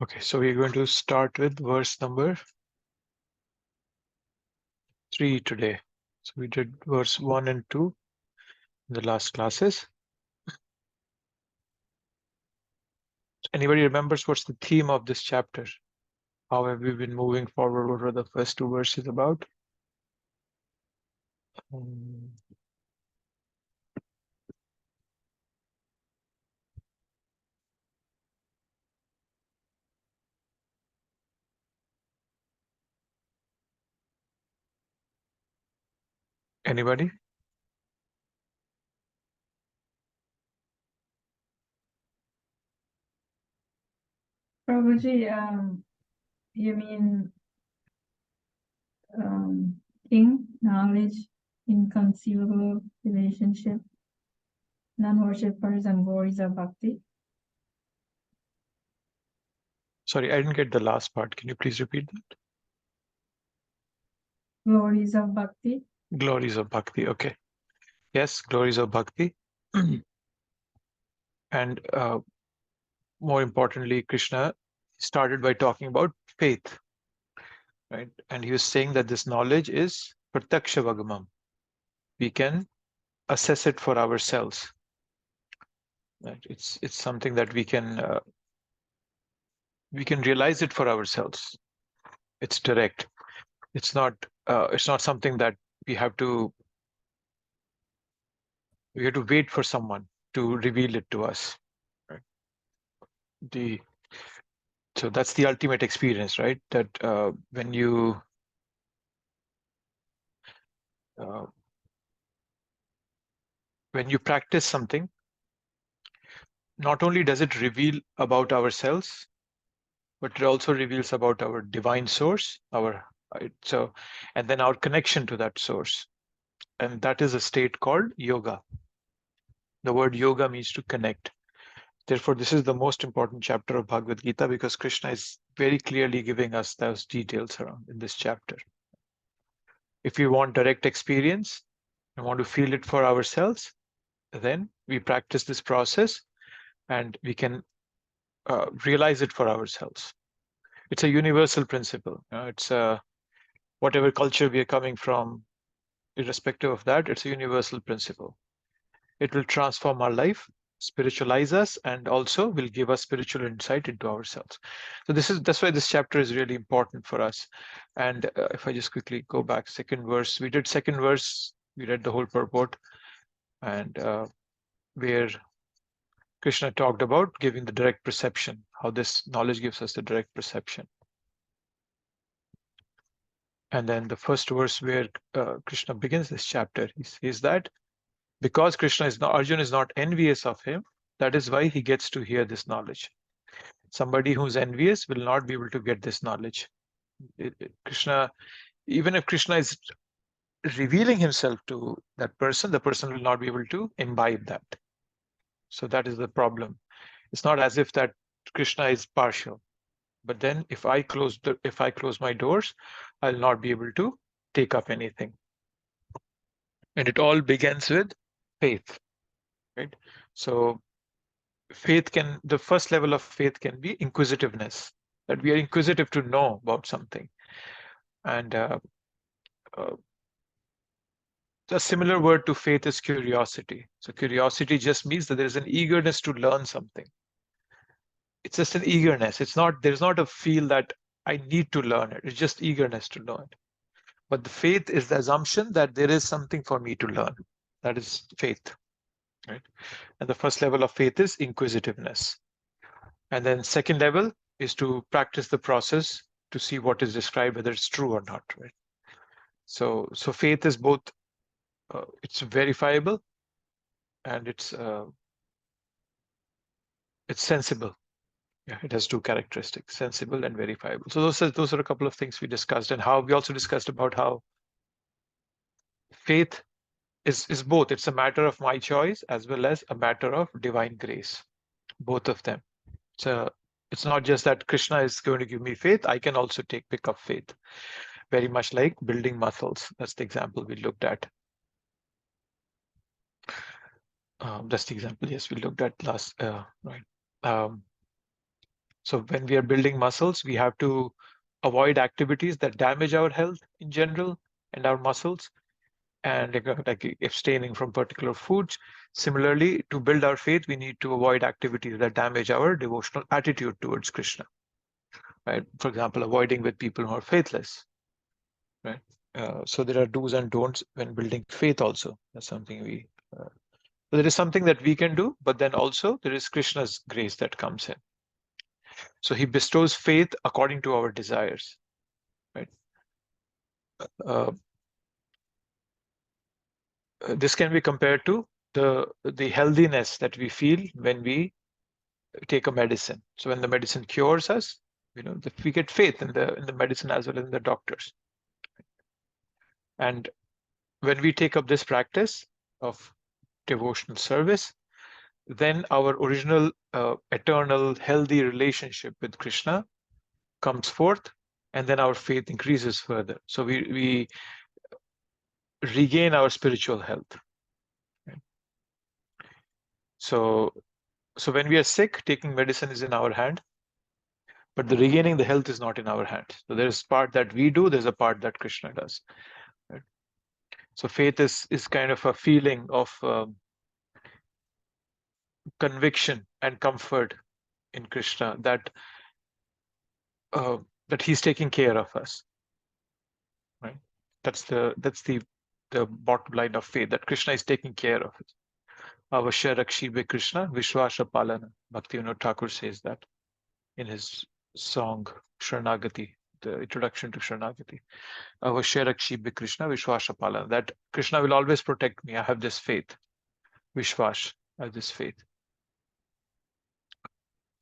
Okay, so we're going to start with verse number 3 today. So we did verse 1 and 2 in the last classes. Anybody remembers what's the theme of this chapter? How have we been moving forward? What are the first two verses about? Um, Anybody? Prabhuji, you mean king, knowledge, inconceivable relationship, non-worshippers, and glories of bhakti? Sorry, I didn't get the last part. Can you please repeat that? Glories of bhakti. Glories of Bhakti. Okay. Yes, glories of Bhakti. And more importantly, Krishna started by talking about faith, right? And he was saying that this knowledge is pratyaksha vagamam. We can assess it for ourselves. Right? It's something that we can realize it for ourselves. It's direct. It's not something that we have to wait for someone to reveal it to us. Right? So that's the ultimate experience, right? That when you uh, practice something, not only does it reveal about ourselves, but it also reveals about our divine source, and then our connection to that source. And that is a state called yoga. The word yoga means to connect. Therefore, this is the most important chapter of Bhagavad Gita because Krishna is very clearly giving us those details around in this chapter. If we want direct experience and want to feel it for ourselves, then we practice this process and we can realize it for ourselves. It's a universal principle. It's whatever culture we are coming from, irrespective of that, it's a universal principle. It will transform our life, spiritualize us, and also will give us spiritual insight into ourselves. So that's why this chapter is really important for us. And if I just quickly go back, second verse, we did second verse, we read the whole purport, and where Krishna talked about giving the direct perception, how this knowledge gives us the direct perception. And then the first verse where Krishna begins this chapter, he says that because Arjuna is not envious of him, that is why he gets to hear this knowledge. Somebody who's envious will not be able to get this knowledge. Krishna, even if Krishna is revealing himself to that person, the person will not be able to imbibe that. So that is the problem. It's not as if that Krishna is partial. But then if I close my doors, I'll not be able to take up anything. And it all begins with faith, right? So the first level of faith can be inquisitiveness, that we are inquisitive to know about something. And uh, a similar word to faith is curiosity. So curiosity just means that there is an eagerness to learn something. It's just an eagerness. There's not a feel that I need to learn it. It's just eagerness to learn. But the faith is the assumption that there is something for me to learn. That is faith, right? And the first level of faith is inquisitiveness. And then second level is to practice the process to see what is described, whether it's true or not, right? So faith is both, it's verifiable and it's sensible. Yeah, it has two characteristics, sensible and verifiable. So those are a couple of things we discussed, and how we also discussed about how faith is both. It's a matter of my choice as well as a matter of divine grace, both of them. So it's not just that Krishna is going to give me faith, I can also pick up faith. Very much like building muscles. That's the example we looked at. That's the example, yes, we looked at last, right. So when we are building muscles, we have to avoid activities that damage our health in general and our muscles, and like abstaining from particular foods. Similarly, to build our faith, we need to avoid activities that damage our devotional attitude towards Krishna. Right? For example, avoiding with people who are faithless. Right? So there are do's and don'ts when building faith. Also, that's something we. So there is something that we can do, but then also there is Krishna's grace that comes in. So he bestows faith according to our desires. Right? Uh, this can be compared to the healthiness that we feel when we take a medicine. So when the medicine cures us, we get faith in the medicine as well as in the doctors. And when we take up this practice of devotional service, then our original eternal healthy relationship with Krishna comes forth, and then our faith increases further. So we regain our spiritual health. Right? So when we are sick, taking medicine is in our hand, but the regaining the health is not in our hand. So there's part that we do, there's a part that Krishna does. Right? So faith is kind of a feeling of conviction and comfort in Krishna that that he's taking care of us. Right? That's the bottom line of faith, that Krishna is taking care of it. Avashya Rakshibe Krishna Vishwasha Palana. Bhakti Thakur says that in his song Sharanagati, the introduction to Sharanagati. Avashya Rakshibe Krishna Vishwasha Palana. That Krishna will always protect me. I have this faith. Vishwash, I have this faith.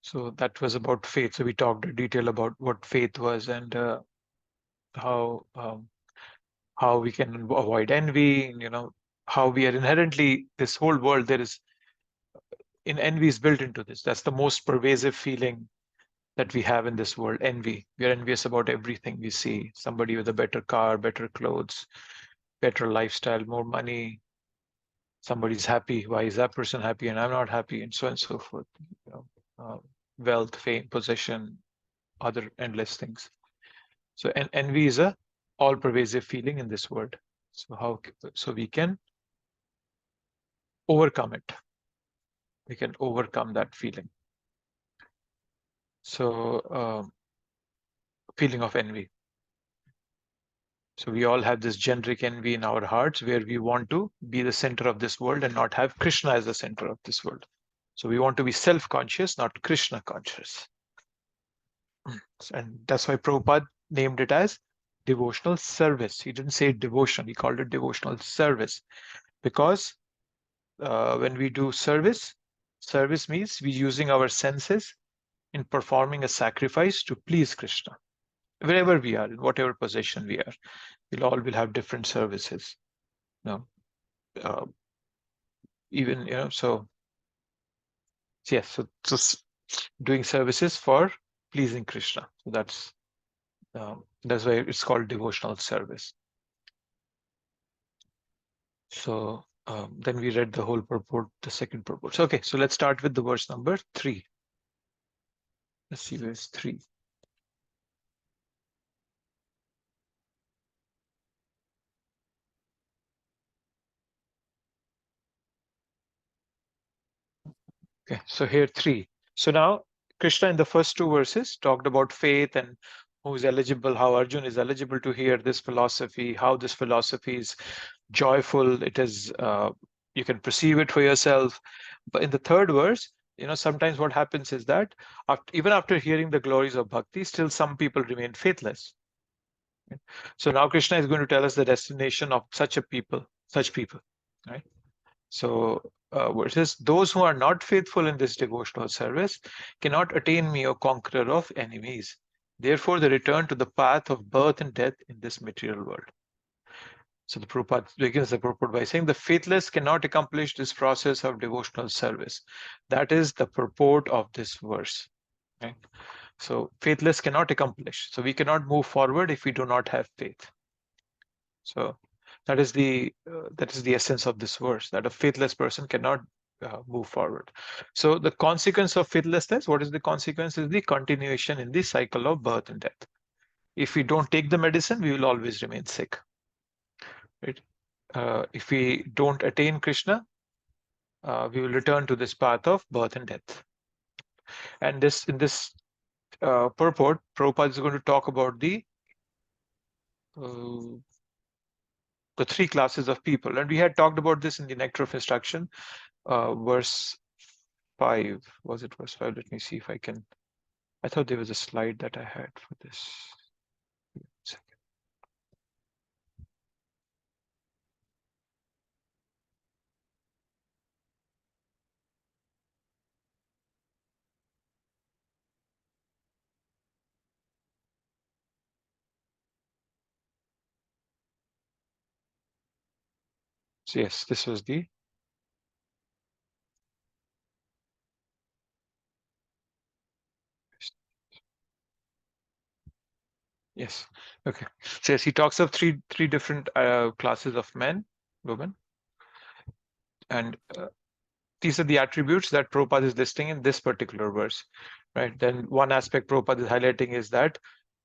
So that was about faith. So we talked in detail about what faith was, and how we can avoid envy. How we are inherently, this whole world, there is in envy is built into this. That's the most pervasive feeling that we have in this world. Envy. We are envious about everything we see. Somebody with a better car, better clothes, better lifestyle, more money. Somebody's happy. Why is that person happy and I'm not happy? And so on and so forth. Wealth, fame, possession, other endless things. So envy is a all-pervasive feeling in this world. So we can overcome it. We can overcome that feeling. So feeling of envy. So we all have this generic envy in our hearts where we want to be the center of this world and not have Krishna as the center of this world. So we want to be self-conscious, not Krishna conscious. And that's why Prabhupada named it as devotional service. He didn't say devotion, he called it devotional service. Because when we do service means we're using our senses in performing a sacrifice to please Krishna. Wherever we are, in whatever position we are, we'll all will have different services. Even so yes, so doing services for pleasing Krishna. So that's why it's called devotional service. So then we read the whole purport, the second purport. So, okay, so let's start with the verse number 3. Let's see verse 3. Okay, so here 3. So now Krishna in the first 2 verses talked about faith and who's eligible, how Arjun is eligible to hear this philosophy, how this philosophy is joyful. It is, you can perceive it for yourself. But in the 3rd verse, sometimes what happens is that even after hearing the glories of bhakti, still some people remain faithless. So now Krishna is going to tell us the destination of such people, right? So versus those who are not faithful in this devotional service cannot attain me, O conqueror of enemies. Therefore, they return to the path of birth and death in this material world. So the Prabhupada begins the purport by saying the faithless cannot accomplish this process of devotional service. That is the purport of this verse. Right? So faithless cannot accomplish. So we cannot move forward if we do not have faith. So that is the essence of this verse, that a faithless person cannot move forward. So the consequence of faithlessness, what is the consequence? Is the continuation in the cycle of birth and death. If we don't take the medicine, we will always remain sick. Right? If we don't attain Krishna, we will return to this path of birth and death. And this in this purport, Prabhupada is going to talk about uh, the three classes of people. And we had talked about this in the Nectar of Instruction, verse 5. Was it verse 5? Let me see if I can. I thought there was a slide that I had for this. So yes, this was the. Yes. Okay. So yes, he talks of three different classes of men, women, and these are the attributes that Prabhupada is listing in this particular verse, right? Then one aspect Prabhupada is highlighting is that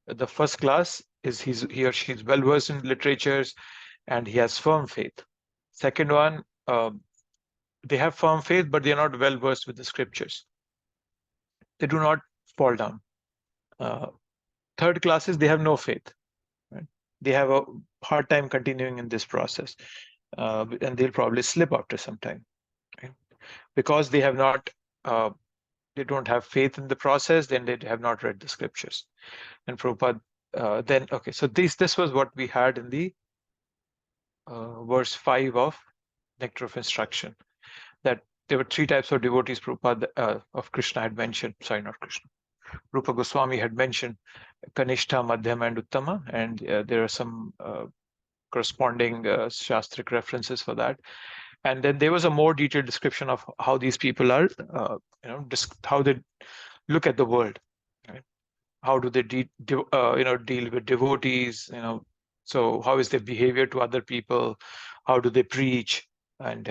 the first class is he or she is well versed in literatures and he has firm faith. Second one, they have firm faith, but they are not well versed with the scriptures. They do not fall down. Third class is they have no faith. Right? They have a hard time continuing in this process, and they'll probably slip after some time, right? Because they have not, they don't have faith in the process. Then they have not read the scriptures. And Prabhupada, then okay, so this was what we had in the verse 5 of Nectar of Instruction. That there were three types of devotees Prabhupada of Krishna had mentioned. Sorry, not Krishna. Rupa Goswami had mentioned Kanishta, Madhyama, and Uttama, and there are some corresponding Shastric references for that. And then there was a more detailed description of how these people are, how they look at the world. Right? How do they deal with devotees? So how is their behavior to other people? How do they preach? And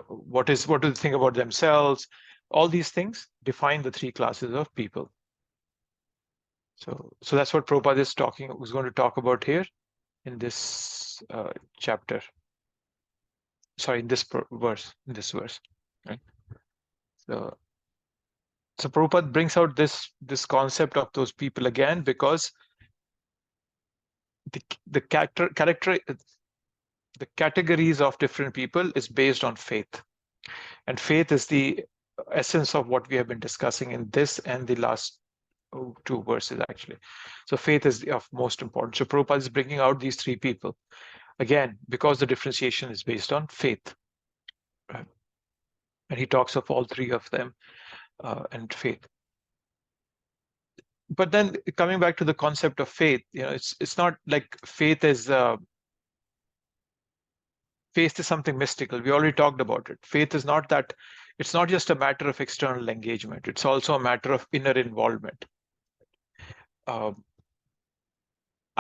what do they think about themselves? All these things define the three classes of people. So that's what Prabhupada was going to talk about here in this chapter. Sorry, in this verse. Right? So Prabhupada brings out this concept of those people again because the categories of different people is based on faith, and faith is the essence of what we have been discussing in this and the last two verses actually. So faith is of most important. So Prabhupada is bringing out these three people again because the differentiation is based on faith, right? And he talks of all three of them and faith. But then coming back to the concept of faith, it's not like faith is something mystical. We already talked about it. Faith is not that. It's not just a matter of external engagement. It's also a matter of inner involvement. I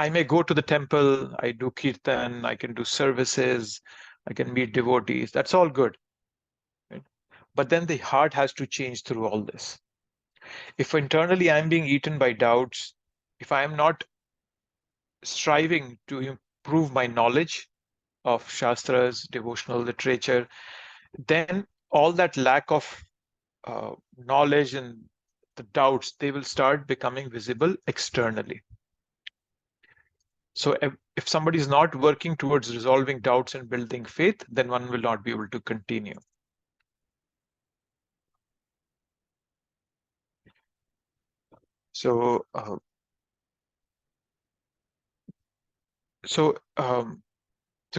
may go to the temple, I do kirtan, I can do services, I can meet devotees. That's all good. Right? But then the heart has to change through all this. If internally I'm being eaten by doubts, if I am not striving to improve my knowledge of Shastras, devotional literature, then all that lack of knowledge and the doubts, they will start becoming visible externally. So if somebody is not working towards resolving doubts and building faith, then one will not be able to continue. So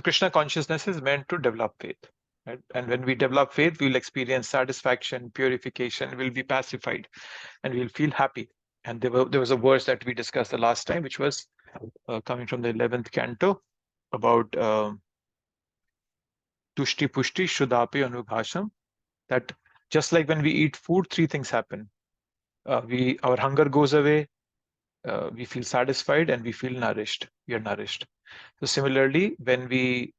Krishna consciousness is meant to develop faith. Right? And when we develop faith, we'll experience satisfaction, purification, we'll be pacified, and we'll feel happy. And there was a verse that we discussed the last time, which was coming from the 11th canto about Tushti Pushti Shuddhapi Anubhasham, that just like when we eat food, three things happen. Our hunger goes away, we feel satisfied, and we feel nourished. We are nourished. So similarly, when we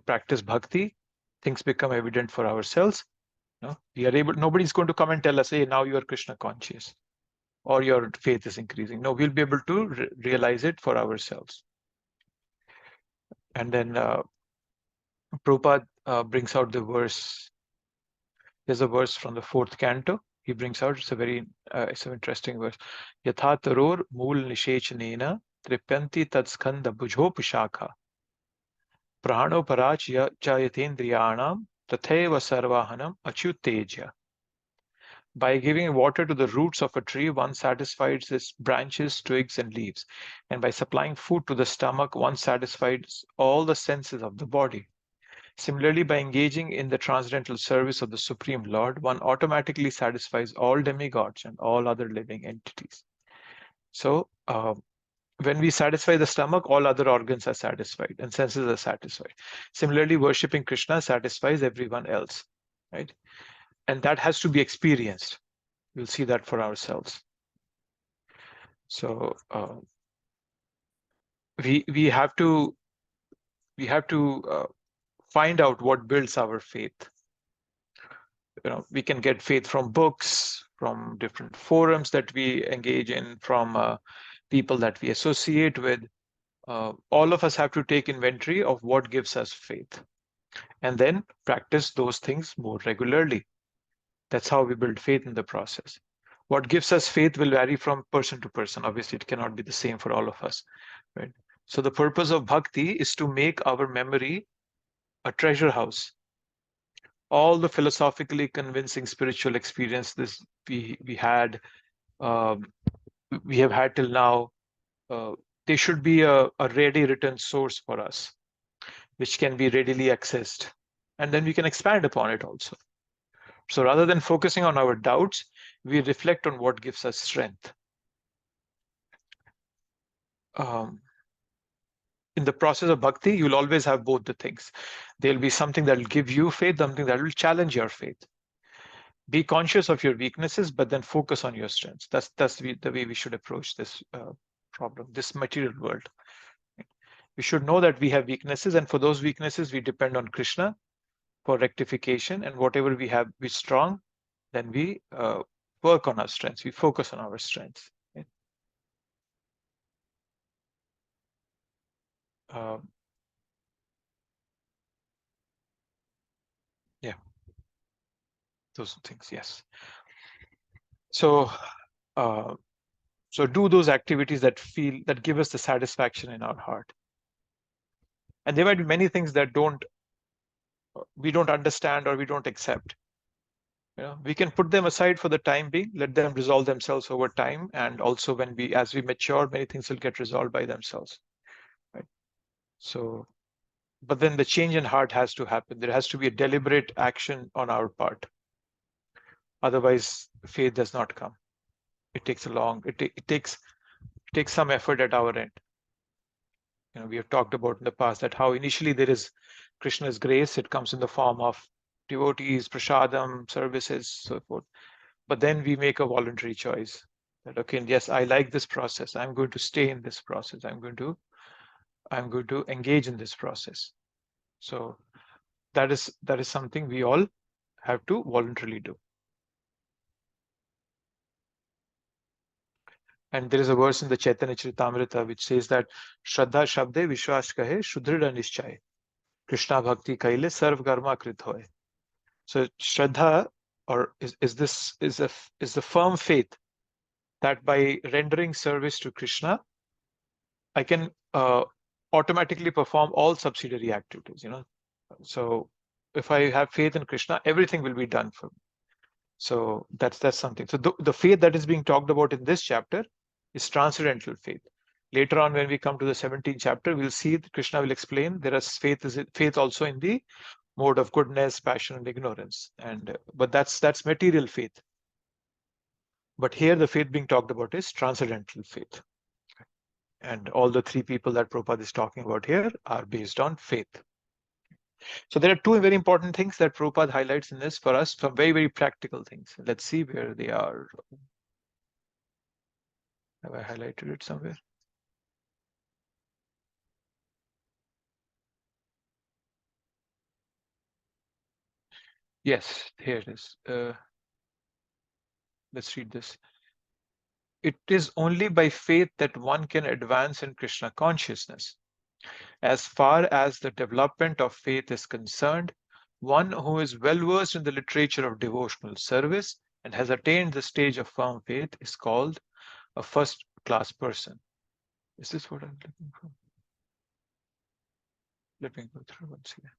practice bhakti, things become evident for ourselves. No, we are able. Nobody's going to come and tell us, "Hey, now you are Krishna conscious," or your faith is increasing. No, we'll be able to realize it for ourselves. And then Prabhupada brings out the verse. There's a verse from the 4th canto. He brings out. It's an interesting verse. Yatha taror mool nishechanena tripyanti tatskanda bhujopashakha prano parach chayatendriyanam tatheva sarvahanam achyuteja. By giving water to the roots of a tree, one satisfies its branches, twigs, and leaves. And by supplying food to the stomach, one satisfies all the senses of the body. Similarly, by engaging in the transcendental service of the Supreme Lord, one automatically satisfies all demigods and all other living entities. So, when we satisfy the stomach, all other organs are satisfied and senses are satisfied. Similarly, worshipping Krishna satisfies everyone else, right? And that has to be experienced. We'll see that for ourselves. So we have to find out what builds our faith. We can get faith from books, from different forums that we engage in, from people that we associate with. All of us have to take inventory of what gives us faith, and then practice those things more regularly. That's how we build faith in the process. What gives us faith will vary from person to person. Obviously, it cannot be the same for all of us, right? So the purpose of bhakti is to make our memory a treasure house. All the philosophically convincing spiritual experiences we have had till now, they should be a ready written source for us, which can be readily accessed, and then we can expand upon it also. So rather than focusing on our doubts, we reflect on what gives us strength. In the process of bhakti, you'll always have both the things. There'll be something that will give you faith, something that will challenge your faith. Be conscious of your weaknesses, but then focus on your strengths. That's the way we should approach this problem, this material world. We should know that we have weaknesses, and for those weaknesses, we depend on Krishna for rectification. And whatever we have, we're strong, then we work on our strengths. We focus on our strengths. Right? Yeah, those things. Yes. So, so do those activities that give us the satisfaction in our heart. And there might be many things that we don't understand or we don't accept. We can put them aside for the time being, let them resolve themselves over time, and also as we mature, many things will get resolved by themselves. Right? So, but then the change in heart has to happen. There has to be a deliberate action on our part. Otherwise, faith does not come. It takes it takes some effort at our end. We have talked about in the past that how initially there is Krishna's grace. It comes in the form of devotees, prasadam, services, so forth. But then we make a voluntary choice that, okay, yes, I like this process. I'm going to stay in this process. I'm going to engage in this process. So that is something we all have to voluntarily do. And there is a verse in the Chaitanya Charitamrita which says that Shraddha Shabde Vishwas Kahe Shudrida Nishchay Krishna Bhakti Kaile Sarv Karma Krit Hoy. So Shraddha is the firm faith that by rendering service to Krishna, I can automatically perform all subsidiary activities. So if I have faith in Krishna, everything will be done for me. So that's something. So the faith that is being talked about in this chapter is transcendental faith. Later on, when we come to the 17th chapter, we'll see that Krishna will explain there is faith also in the mode of goodness, passion, and ignorance. But that's material faith. But here the faith being talked about is transcendental faith. And all the three people that Prabhupada is talking about here are based on faith. So there are two very important things that Prabhupada highlights in this for us, some very, very practical things. Let's see where they are. Have I highlighted it somewhere? Yes, here it is. Let's read this. It is only by faith that one can advance in Krishna consciousness. As far as the development of faith is concerned, one who is well versed in the literature of devotional service and has attained the stage of firm faith is called a first class person. Is this what I'm looking for? Let me go through once again.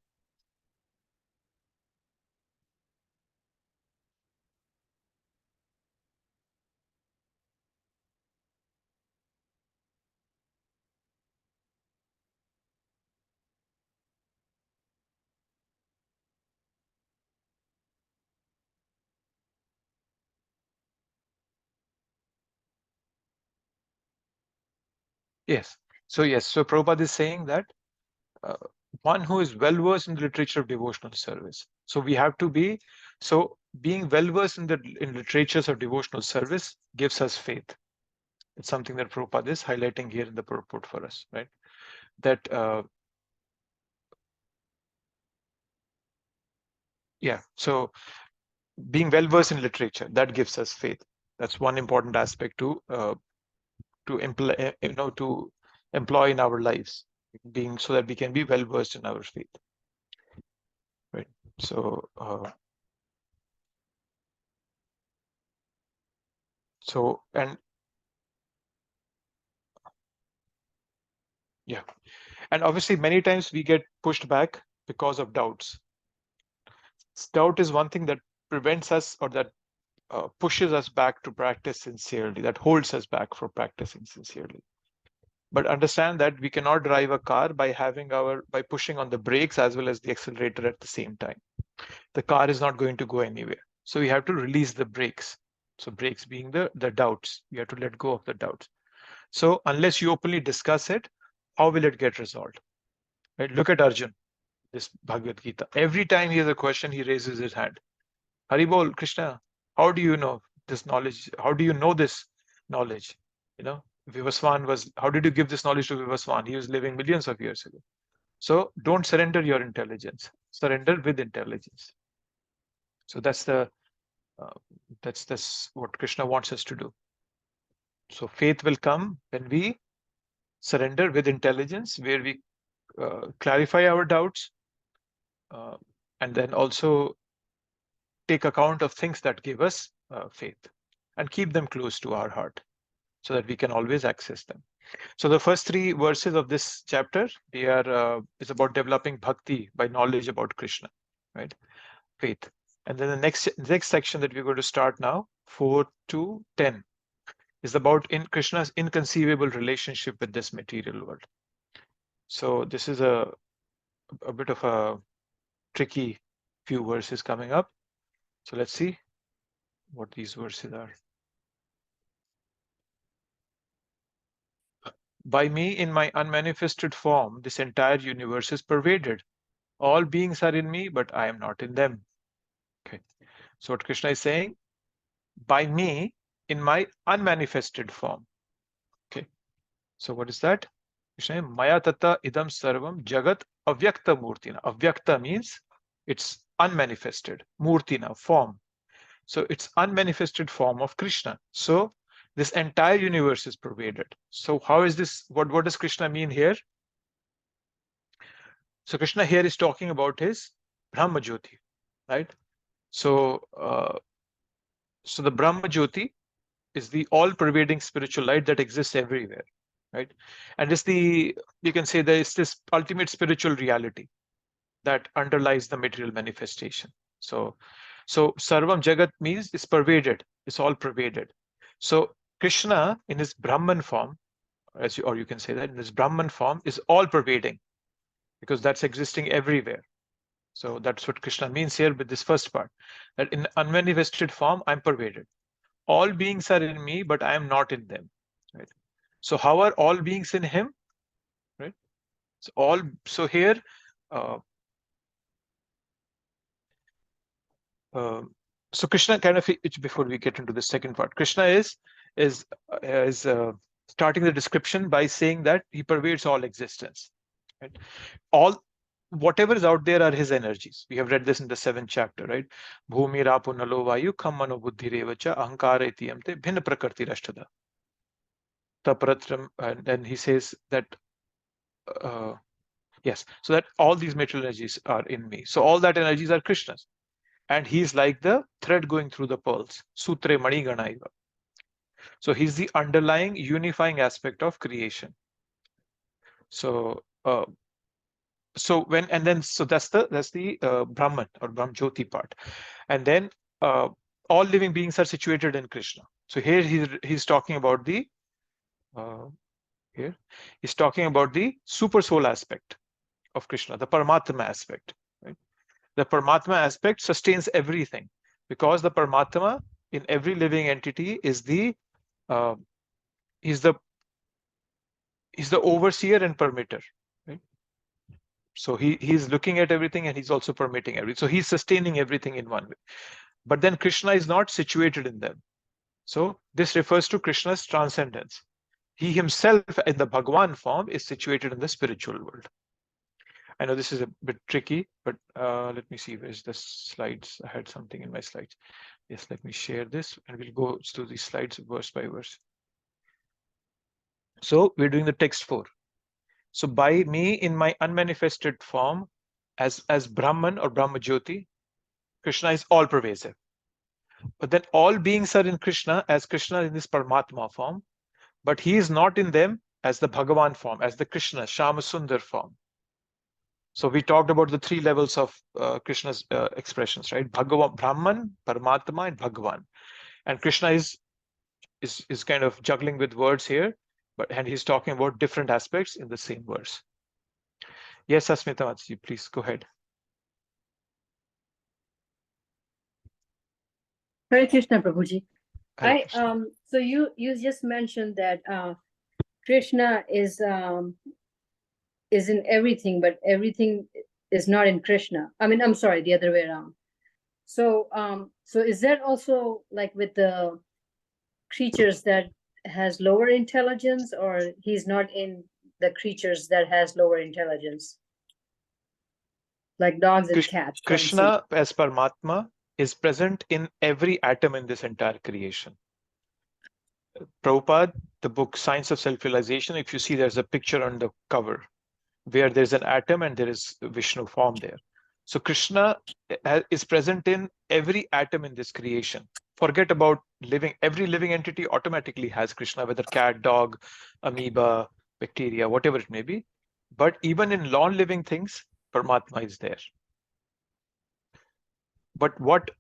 Yes. So Prabhupada is saying that uh, one who is well versed in the literature of devotional service. So we have to be, so being well versed in the literatures of devotional service gives us faith. It's something that Prabhupada is highlighting here in the purport for us, right? That so being well versed in literature, that gives us faith. That's one important aspect to employ, to employ in our lives, being so that we can be well versed in our faith, right? So and yeah, and obviously many times we get pushed back because of doubts. Doubt is one thing that prevents us, or that pushes us back to practice sincerely, that holds us back from practicing sincerely. But understand that we cannot drive a car by pushing on the brakes as well as the accelerator at the same time. The car is not going to go anywhere. So we have to release the brakes. So brakes being the doubts. We have to let go of the doubts. So unless you openly discuss it, how will it get resolved? Right? Look at Arjun, this Bhagavad Gita. Every time he has a question, he raises his hand. Haribol, Krishna, how do you know this knowledge? How do you know this knowledge? Vivaswan how did you give this knowledge to Vivaswan? He was living millions of years ago. So don't surrender your intelligence. Surrender with intelligence. So that's what Krishna wants us to do. So faith will come when we surrender with intelligence, where we clarify our doubts, and then also take account of things that give us faith and keep them close to our heart so that we can always access them. So the first three verses of this chapter, they are is about developing bhakti by knowledge about Krishna, right? Faith. And then the next section that we're going to start now, 4 to 10, is about Krishna's inconceivable relationship with this material world. So this is a bit of a tricky few verses coming up. So let's see what these verses are. By me, in my unmanifested form, this entire universe is pervaded. All beings are in me, but I am not in them. Okay. So what Krishna is saying, by me, in my unmanifested form. Okay. So what is that? Krishna, Maya tata idam sarvam jagat avyakta murtina. Avyakta means it's unmanifested. Murtina, form. So it's unmanifested form of Krishna. So this entire universe is pervaded. So how is this? What does Krishna mean here? So Krishna here is talking about his Brahma Jyoti, right? So so the Brahma Jyoti is the all-pervading spiritual light that exists everywhere, right? And it's you can say there is this ultimate spiritual reality that underlies the material manifestation. So Sarvam Jagat means it's pervaded, it's all pervaded. So Krishna in his Brahman form, or you can say that in his Brahman form, is all pervading because that's existing everywhere. So that's what Krishna means here with this first part, that in unmanifested form, I'm pervaded. All beings are in me, but I am not in them. Right? So how are all beings in him? Right? So here, so Krishna kind of, before we get into the second part, Krishna is starting the description by saying that he pervades all existence. Right? whatever is out there are his energies. We have read this in the 7th chapter, right? Bhumi rapu nalo vayu kham mano buddhi revacha ahankara itiyamte bhinna prakrti rashtada. Tapratram, and then he says that, yes, so that all these material energies are in me. So all that energies are Krishna's. And he's like the thread going through the pearls. Sutre mani ganaiva. So he's the underlying unifying aspect of creation. So so that's the Brahman or Brahmjyoti part. And then all living beings are situated in Krishna. So here he's talking about the he's talking about the super soul aspect of Krishna, the Paramatma aspect. Right? The Paramatma aspect sustains everything, because the Paramatma in every living entity is the he's the overseer and permitter. Right? So he's looking at everything and he's also permitting everything. So he's sustaining everything in one way. But then Krishna is not situated in them. So this refers to Krishna's transcendence. He himself in the Bhagwan form is situated in the spiritual world. I know this is a bit tricky, but let me see, where's the slides? I had something in my slides. Yes, let me share this and we'll go through these slides verse by verse. So we're doing the text 4. So by me in my unmanifested form as Brahman or Brahmajyoti, Krishna is all pervasive. But then all beings are in Krishna as Krishna in this Paramatma form, but he is not in them as the Bhagavan form, as the Krishna, Shyamasundar form. So we talked about the 3 levels of Krishna's expressions, right? Bhagavan, Brahman, Paramatma, and Bhagavan. And Krishna is kind of juggling with words here, and he's talking about different aspects in the same verse. Yes, Asmita Matsi, please go ahead. Hare Krishna, Prabhuji. Hare Krishna. So you just mentioned that Krishna is in everything, but everything is not in Krishna. I mean, I'm sorry, the other way around. So so is that also like with the creatures that has lower intelligence, or he's not in the creatures that has lower intelligence, like dogs and cats? Krishna as Paramatma is present in every atom in this entire creation. Prabhupada, the book Science of Self-Realization, if you see, there's a picture on the cover where there's an atom and there is Vishnu form there. So Krishna is present in every atom in this creation. Forget about every living entity automatically has Krishna, whether cat, dog, amoeba, bacteria, whatever it may be. But even in non-living things, Paramatma is there. But what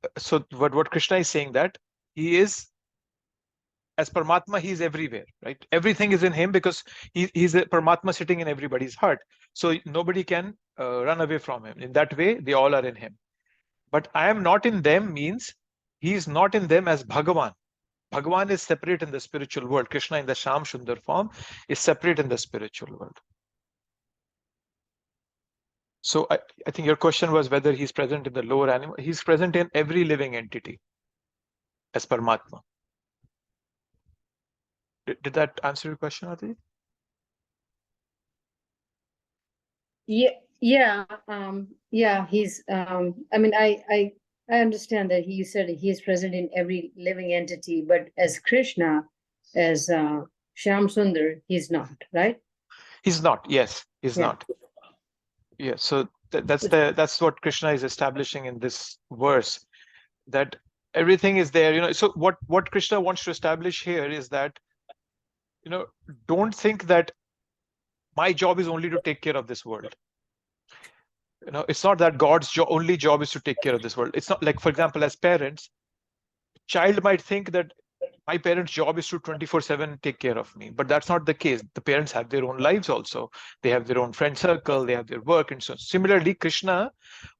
Krishna is saying, that he is, as Paramatma, he is everywhere, right? Everything is in him because he's a Paramatma sitting in everybody's heart. So nobody can run away from him. In that way, they all are in him. But I am not in them means he is not in them as Bhagavan. Bhagavan is separate in the spiritual world. Krishna in the Shyam Sundar form is separate in the spiritual world. So I think your question was whether he's present in the lower animal. He's present in every living entity as Paramatma. Did that answer your question, Adi? Yeah. He's I mean, I understand that you said he is present in every living entity, but as Krishna, as Shyam Sundar, he's not, right? He's not. Yes, he's not. Yeah. So that's what Krishna is establishing in this verse, that everything is there. So what Krishna wants to establish here is that, don't think that my job is only to take care of this world. It's not that God's only job is to take care of this world. It's not like, for example, as parents, child might think that my parents' job is to 24/7 take care of me, but that's not the case. The parents have their own lives also. They have their own friend circle, they have their work, and so on. Similarly,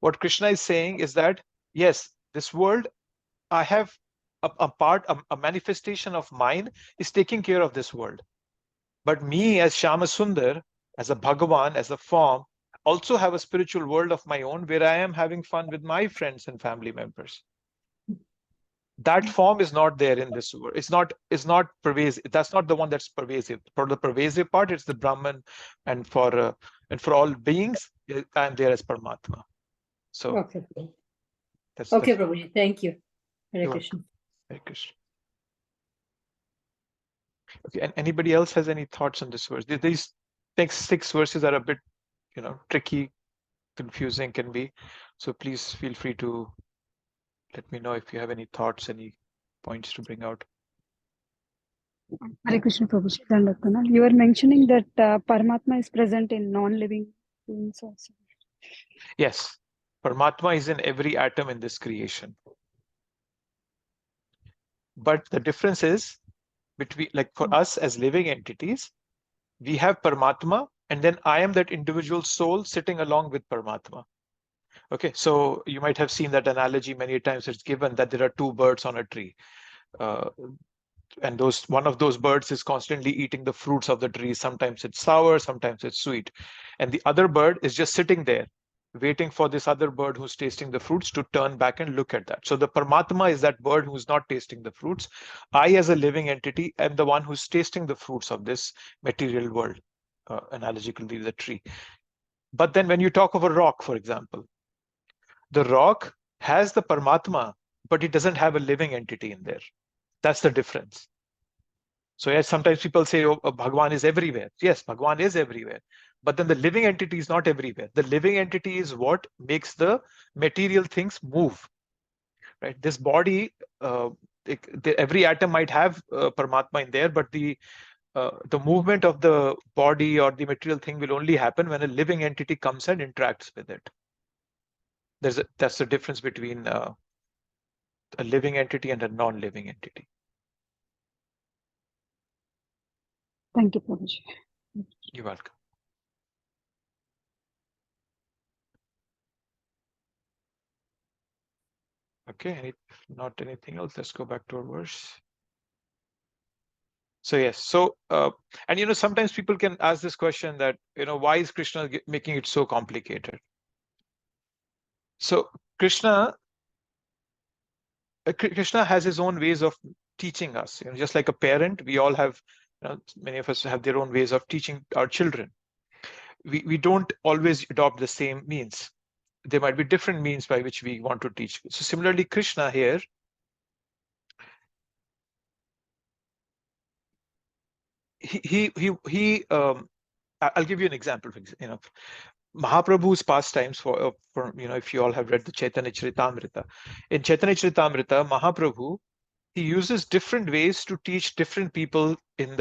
what Krishna is saying is that, yes, this world, I have a manifestation of mine is taking care of this world. But me as Shyamasundar, as a Bhagavan, as a form, also have a spiritual world of my own where I am having fun with my friends and family members. That form is not there in this world. It's not pervasive. That's not the one that's pervasive. For the pervasive part, it's the Brahman, and for all beings, I'm there as Paramatma. So Okay. that's Okay, the Prabhuji. Thank you. Hare You're Krishna. Hare Krishna. Okay, and anybody else has any thoughts on this verse? These next 6 verses are a bit, tricky, confusing can be. So please feel free to let me know if you have any thoughts, any points to bring out. Hare Krishna Prabhuji, Dandavatana. You were mentioning that Paramatma is present in non-living beings also. Yes, Paramatma is in every atom in this creation. But the difference is between, like for us as living entities, we have Paramatma, and then I am that individual soul sitting along with Paramatma. Okay, so you might have seen that analogy many times. It's given that there are 2 birds on a tree. And one of those birds is constantly eating the fruits of the tree. Sometimes it's sour, sometimes it's sweet. And the other bird is just sitting there, waiting for this other bird who's tasting the fruits to turn back and look at that. So the Paramatma is that bird who's not tasting the fruits. I, as a living entity, am the one who's tasting the fruits of this material world, analogically the tree. But then when you talk of a rock, for example, the rock has the Paramatma, but it doesn't have a living entity in there. That's the difference. So yes, sometimes people say, oh, Bhagwan is everywhere. Yes, Bhagwan is everywhere. But then the living entity is not everywhere. The living entity is what makes the material things move. Right? This body, every atom might have Paramatma in there, but the movement of the body or the material thing will only happen when a living entity comes and interacts with it. That's the difference between a living entity and a non-living entity. Thank you, Prabhuji. You're welcome. Okay, not anything else. Let's go back to our verse. So yes, so and sometimes people can ask this question that why is Krishna making it so complicated? So Krishna has his own ways of teaching us. Just like a parent, we all have, many of us have their own ways of teaching our children. We don't always adopt the same means. There might be different means by which we want to teach. So similarly, Krishna here, I'll give you an example. Mahaprabhu's pastimes, for if you all have read the Chaitanya Charitamrita. In Chaitanya Charitamrita, Mahaprabhu, he uses different ways to teach different people in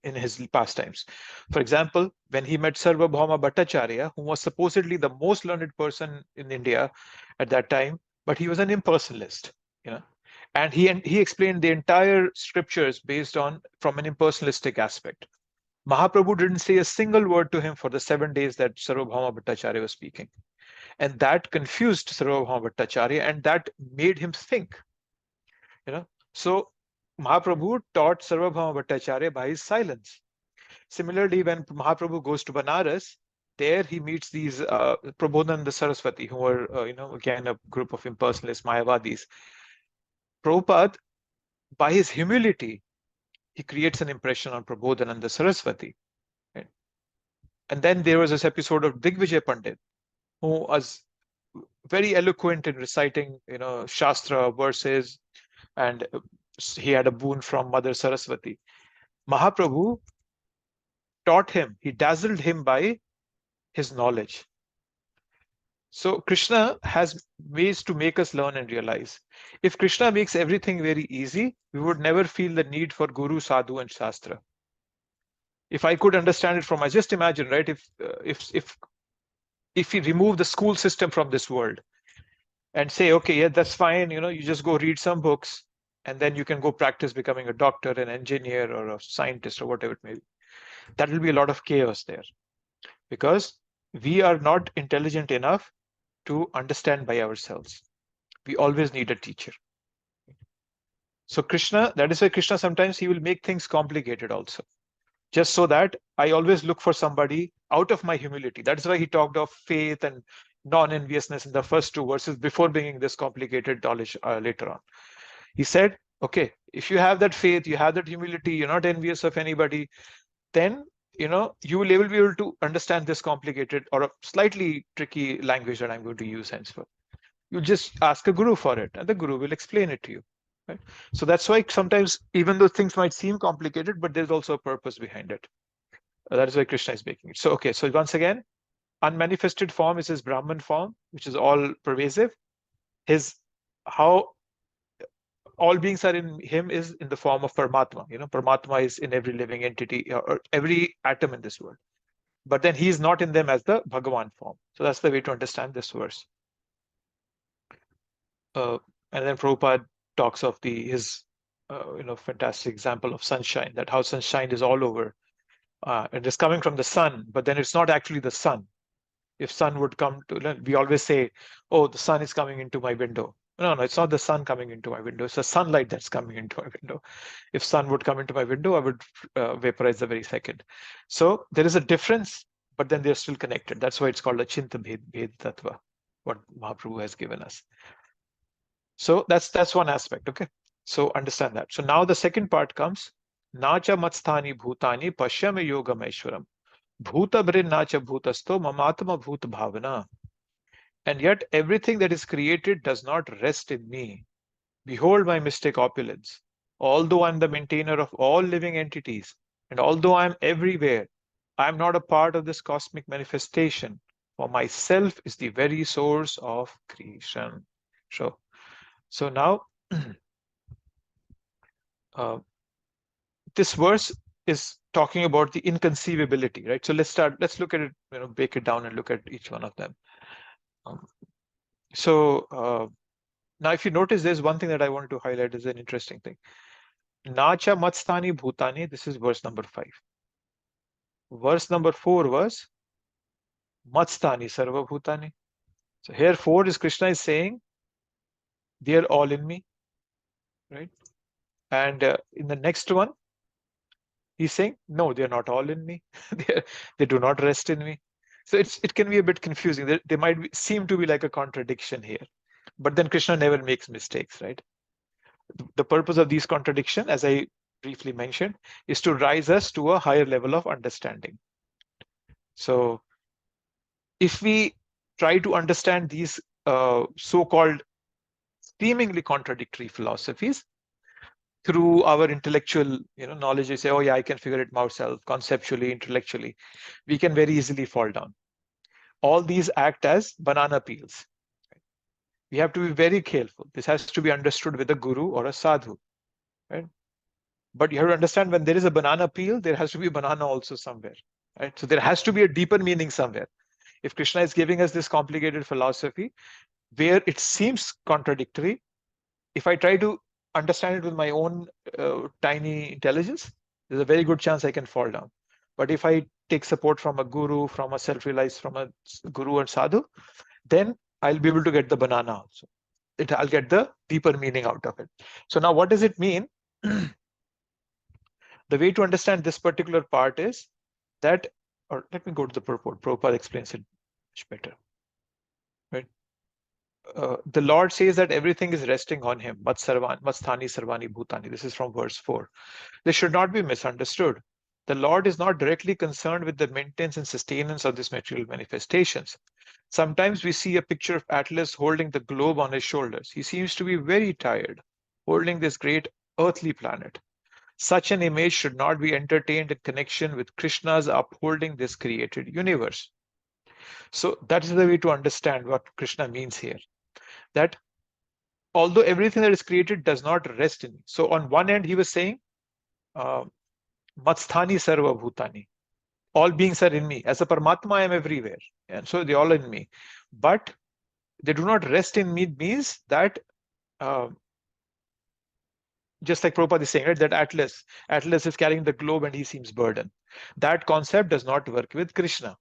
his pastimes. For example, when he met Sarvabhauma Bhattacharya, who was supposedly the most learned person in India at that time, but he was an impersonalist, and he explained the entire scriptures from an impersonalistic aspect. Mahaprabhu didn't say a single word to him for the 7 days that Sarvabhauma Bhattacharya was speaking. And that confused Sarvabhauma Bhattacharya, and that made him think. So Mahaprabhu taught Sarvabhauma Bhattacharya by his silence. Similarly, when Mahaprabhu goes to Banaras, there he meets these Prabodhananda Saraswati, who are, again, a group of impersonalist Mayavadis. Prabhupada, by his humility, he creates an impression on Prabodhananda Saraswati. Right? And then there was this episode of Digvijay Pandit, who was very eloquent in reciting, Shastra verses, and he had a boon from Mother Saraswati. Mahaprabhu taught him, he dazzled him by his knowledge. So Krishna has ways to make us learn and realize. If Krishna makes everything very easy, we would never feel the need for Guru, Sadhu, and Shastra. If I could understand it I just imagine, right? If we remove the school system from this world and say, okay, yeah, that's fine, you just go read some books, and then you can go practice becoming a doctor, an engineer, or a scientist, or whatever it may be. That will be a lot of chaos there, because we are not intelligent enough to understand by ourselves. We always need a teacher. So that is why Krishna sometimes he will make things complicated also, just so that I always look for somebody out of my humility. That is why he talked of faith and non-enviousness in the first two verses before bringing this complicated knowledge later on. He said, okay, if you have that faith, you have that humility, you're not envious of anybody, then you will be able to understand this complicated or a slightly tricky language that I'm going to use henceforth. You just ask a guru for it, and the guru will explain it to you. Right? So that's why sometimes, even though things might seem complicated, but there's also a purpose behind it. That is why Krishna is making it. So, okay, so once again, unmanifested form is his Brahman form, which is all pervasive. How all beings are in him is in the form of Paramatma. Paramatma is in every living entity or every atom in this world. But then he is not in them as the Bhagavan form. So that's the way to understand this verse. And then Prabhupada talks of his fantastic example of sunshine, that how sunshine is all over. It is coming from the sun, but then it's not actually the sun. If sun would come to, we always say, oh, the sun is coming into my window. No, it's not the sun coming into my window. It's the sunlight that's coming into my window. If sun would come into my window, I would vaporize the very second. So there is a difference, but then they're still connected. That's why it's called a Chinta Bhed Tattva, what Mahaprabhu has given us. So that's one aspect, okay? So understand that. So now the second part comes, Nacha Matsthani Bhutani Pashyame Yogam Aishwaram. Bhuta Brin Nacha Bhutasto Mamatma Bhuta Bhavana. And yet everything that is created does not rest in me. Behold my mystic opulence. Although I am the maintainer of all living entities, and although I am everywhere, I am not a part of this cosmic manifestation, for myself is the very source of creation. So now, this verse is talking about the inconceivability, right? So let's look at it, break it down and look at each one of them. Now if you notice, there's one thing that I wanted to highlight is an interesting thing. Nacha Matsthani Bhutani, this is verse number 5. Verse number 4 was Matsthani Sarva Bhutani. So here 4 is Krishna is saying, they are all in me, right? And in the next one, he's saying, no, they're not all in me. They do not rest in me. So it can be a bit confusing. There might seem to be like a contradiction here. But then Krishna never makes mistakes, right? The purpose of these contradictions, as I briefly mentioned, is to rise us to a higher level of understanding. So if we try to understand these so-called seemingly contradictory philosophies through our intellectual knowledge, we say, oh yeah, I can figure it myself, conceptually, intellectually, we can very easily fall down. All these act as banana peels. We have to be very careful. This has to be understood with a guru or a sadhu, right? But you have to understand, when there is a banana peel, there has to be a banana also somewhere, right? So there has to be a deeper meaning somewhere. If Krishna is giving us this complicated philosophy where it seems contradictory, if I try to understand it with my own tiny intelligence, there's a very good chance I can fall down. But if I take support from a guru, from a self-realized, from a guru or sadhu, then I'll be able to get the banana also. I'll get the deeper meaning out of it. So now what does it mean? The way to understand this particular part is that, or let me go to the purport. Prabhupada explains it much better. Right? The Lord says that everything is resting on him. Matsthani Sarvani Bhutani. This is from verse 4. This should not be misunderstood. The Lord is not directly concerned with the maintenance and sustenance of these material manifestations. Sometimes we see a picture of Atlas holding the globe on his shoulders. He seems to be very tired, holding this great earthly planet. Such an image should not be entertained in connection with Krishna's upholding this created universe. So that is the way to understand what Krishna means here. That although everything that is created does not rest in me. So on one end, he was saying, Matsthani Sarva Bhutani. All beings are in me. As a Paramatma, I am everywhere. And so they're all in me. But they do not rest in me means that, just like Prabhupada is saying, right, that Atlas is carrying the globe and he seems burdened. That concept does not work with Krishna.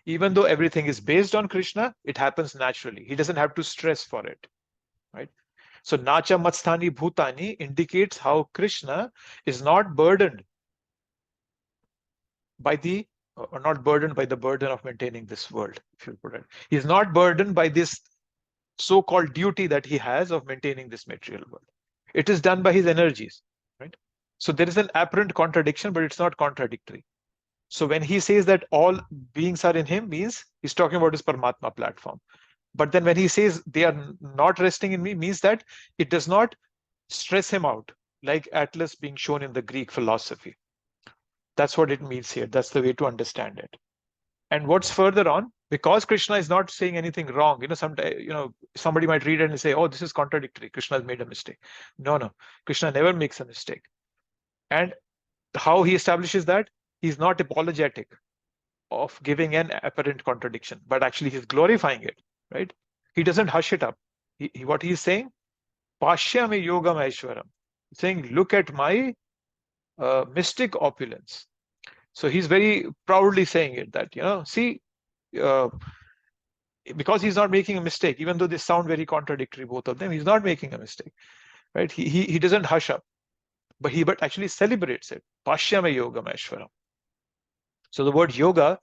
Even though everything is based on Krishna, it happens naturally. He doesn't have to stress for it, right? So Nacha Matsthani Bhutani indicates how Krishna is not burdened by the or not burdened by the burden of maintaining this world, if you put it. He's not burdened by this so-called duty that he has of maintaining this material world. It is done by his energies, right? So there is an apparent contradiction, but it's not contradictory. So when he says that all beings are in him, means he's talking about his Paramatma platform. But then when he says they are not resting in me, means that it does not stress him out, like Atlas being shown in the Greek philosophy. That's what it means here. That's the way to understand it. And what's further on, because Krishna is not saying anything wrong, somebody might read it and say, oh, this is contradictory. Krishna has made a mistake. No. Krishna never makes a mistake. And how he establishes that? He's not apologetic of giving an apparent contradiction, but actually he's glorifying it, right? He doesn't hush it up. What he's saying, Pashyame yogam aishwaram, saying, look at my mystic opulence. So he's very proudly saying it, that, see, because he's not making a mistake, even though they sound very contradictory, both of them, he's not making a mistake, right? He doesn't hush up, but actually celebrates it. Pashyame yogam aishwaram. So the word yoga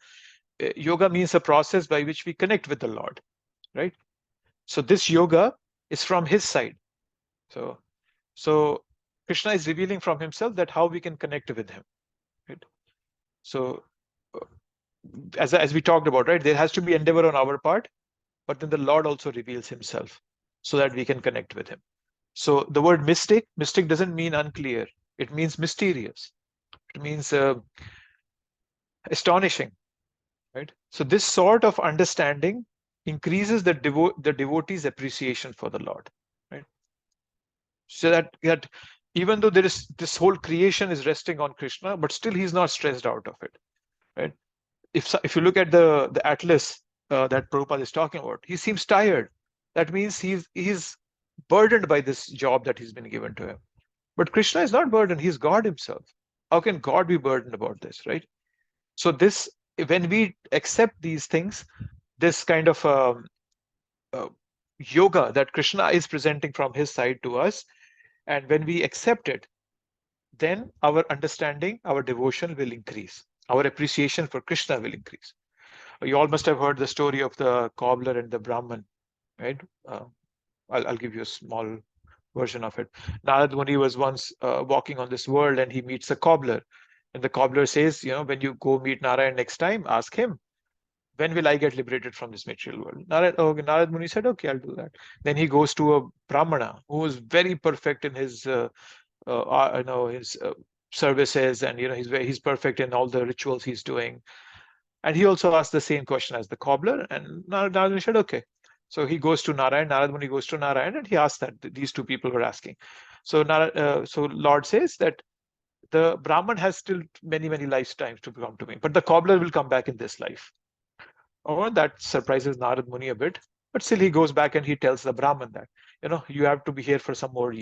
means a process by which we connect with the Lord, right? So this yoga is from his side. So Krishna is revealing from himself that how we can connect with him, right? So as we talked about, right, there has to be endeavor on our part, but then the Lord also reveals himself so that we can connect with him. So the word mystic doesn't mean unclear. It means mysterious. It means astonishing, right? So this sort of understanding increases the devotee's appreciation for the Lord, right? So that even though there is this whole creation is resting on Krishna, but still he's not stressed out of it, right? If you look at the Atlas that Prabhupada is talking about, he seems tired. That means he's burdened by this job that he's been given to him. But Krishna is not burdened. He's God himself. How can God be burdened about this, right? So when we accept these things, this kind of yoga that Krishna is presenting from his side to us, and when we accept it, then our understanding, our devotion will increase. Our appreciation for Krishna will increase. You all must have heard the story of the cobbler and the Brahman, right? I'll give you a small version of it. Narad Muni was once walking on this world and he meets a cobbler. And the cobbler says, when you go meet Narayan next time, ask him, when will I get liberated from this material world? Narad Muni said, okay, I'll do that. Then he goes to a Brahmana who is very perfect in his services, and he's perfect in all the rituals he's doing. And he also asked the same question as the cobbler, and Narad Muni said, okay. So he goes to Narayan, Narad Muni goes to Narayan, and he asks that these two people were asking. So Lord says that the Brahman has still many, many lifetimes to come to me, but the cobbler will come back in this life. Oh, that surprises Narad Muni a bit, but still he goes back and he tells the Brahman that, you have to be here for some more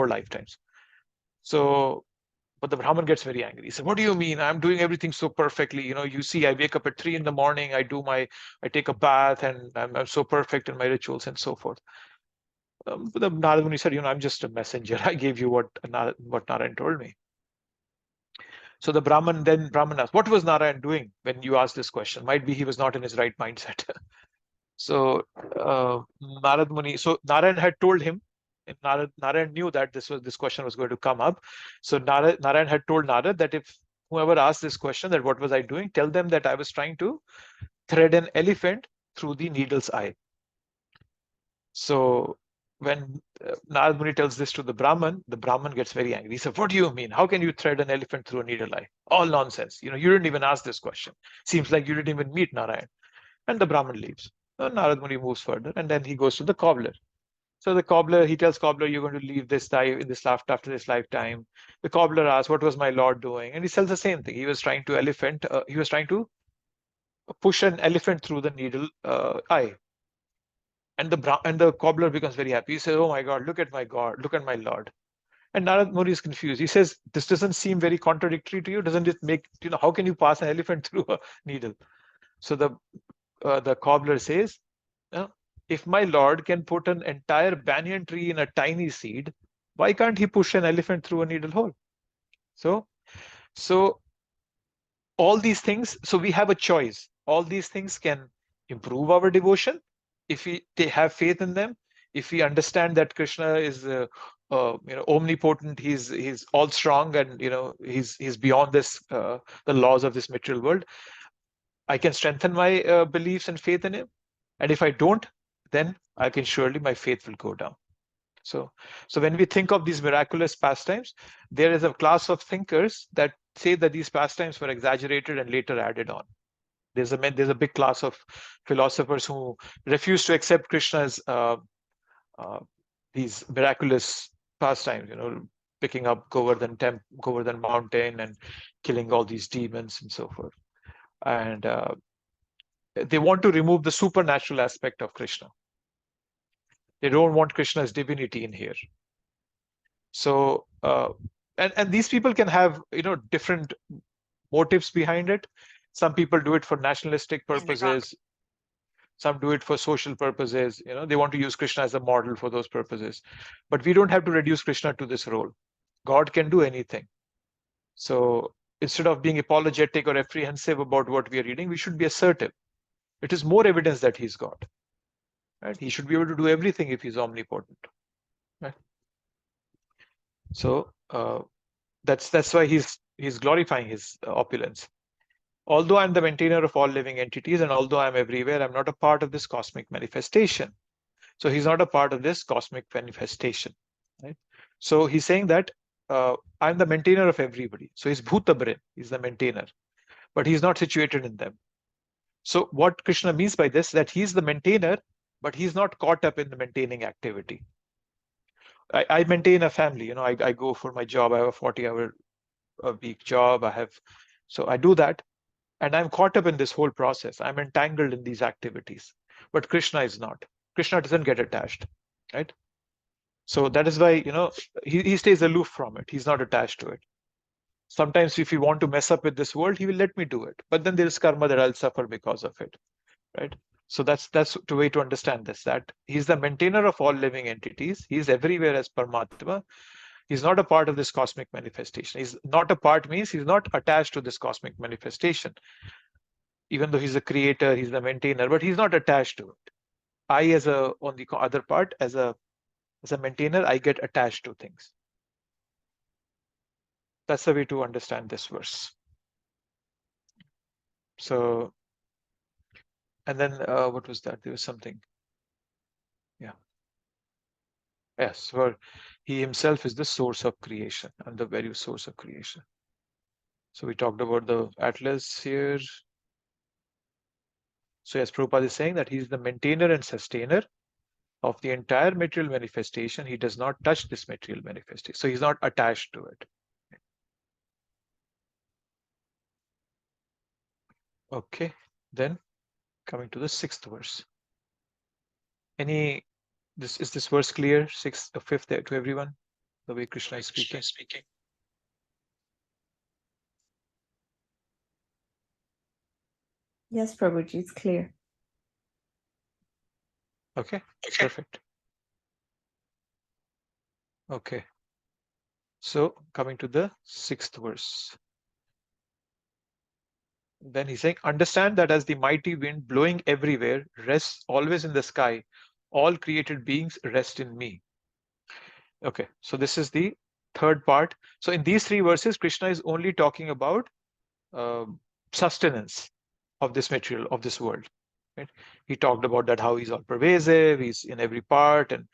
lifetimes. So, but the Brahman gets very angry. He said, what do you mean? I'm doing everything so perfectly. You see, I wake up at 3 a.m, I take a bath, and I'm so perfect in my rituals and so forth. But the Narad Muni said, I'm just a messenger. I gave you what Narayan told me. So the Brahman asked, what was Narayan doing when you asked this question? Might be he was not in his right mindset. So Narayan had told him, and Narayan knew that this question was going to come up. So Narayan had told Narad that if whoever asked this question, that what was I doing, tell them that I was trying to thread an elephant through the needle's eye. So when Narad Muni tells this to the Brahman gets very angry. He said, what do you mean? How can you thread an elephant through a needle eye? All nonsense. You didn't even ask this question. Seems like you didn't even meet Narayan. And the Brahman leaves. So Narad Muni moves further, and then he goes to the cobbler. So the cobbler, he tells cobbler, you're going to leave this life after this lifetime. The cobbler asks, what was my Lord doing? And he tells the same thing. He was trying to push an elephant through the needle eye. And the cobbler becomes very happy. He says, oh my God, look at my Lord. And Narad Muni is confused. He says, this doesn't seem very contradictory to you. Doesn't it make, how can you pass an elephant through a needle? So the cobbler says, if my Lord can put an entire banyan tree in a tiny seed, why can't he push an elephant through a needle hole? So all these things, so we have a choice. All these things can improve our devotion if we have faith in them, if we understand that Krishna is omnipotent, he's all strong, and he's beyond this the laws of this material world. I can strengthen my beliefs and faith in him. And if I don't, then I can surely my faith will go down. So when we think of these miraculous pastimes, there is a class of thinkers that say that these pastimes were exaggerated and later added on. There's a big class of philosophers who refuse to accept Krishna's these miraculous pastimes, picking up Govardhan mountain and killing all these demons and so forth. And they want to remove the supernatural aspect of Krishna. They don't want Krishna's divinity in here. So, and these people can have, different motives behind it. Some people do it for nationalistic purposes. Some do it for social purposes. They want to use Krishna as a model for those purposes. But we don't have to reduce Krishna to this role. God can do anything. So instead of being apologetic or apprehensive about what we are reading, we should be assertive. It is more evidence that he's God. Right? He should be able to do everything if he's omnipotent. Right? So that's why he's glorifying his opulence. Although I'm the maintainer of all living entities, and although I'm everywhere, I'm not a part of this cosmic manifestation. So he's not a part of this cosmic manifestation. Right? So he's saying that I'm the maintainer of everybody. So he's Bhutabrin, he's the maintainer, but he's not situated in them. So what Krishna means by this, that he's the maintainer, but he's not caught up in the maintaining activity. I maintain a family, I go for my job. I have a 40-hour a week job. So I do that, and I'm caught up in this whole process. I'm entangled in these activities, but Krishna is not. Krishna doesn't get attached, right? So that is why, he stays aloof from it. He's not attached to it. Sometimes if you want to mess up with this world, he will let me do it. But then there is karma that I'll suffer because of it, right? So that's the way to understand this, that he's the maintainer of all living entities. He's everywhere as Paramatma. He's not a part of this cosmic manifestation. He's not a part means he's not attached to this cosmic manifestation. Even though he's a creator, he's the maintainer, but he's not attached to it. I, on the other part, as a maintainer, I get attached to things. That's the way to understand this verse. So, and then what was that? There was something. Yeah. Yes, for he himself is the source of creation and the very source of creation. So we talked about the Atlas here. So as Prabhupada is saying that he's the maintainer and sustainer of the entire material manifestation. He does not touch this material manifestation. So he's not attached to it. Okay, then coming to the 6th verse. Is this verse clear? 6th or 5th to everyone? The way Krishna is speaking. Yes, Prabhuji, it's clear. Okay, perfect. Okay. So coming to the 6th verse. Then he's saying, understand that as the mighty wind blowing everywhere rests always in the sky, all created beings rest in me. Okay, so this is the 3rd part. So in these 3 verses, Krishna is only talking about sustenance of this material, of this world. Right? He talked about that, how he's all pervasive, he's in every part, and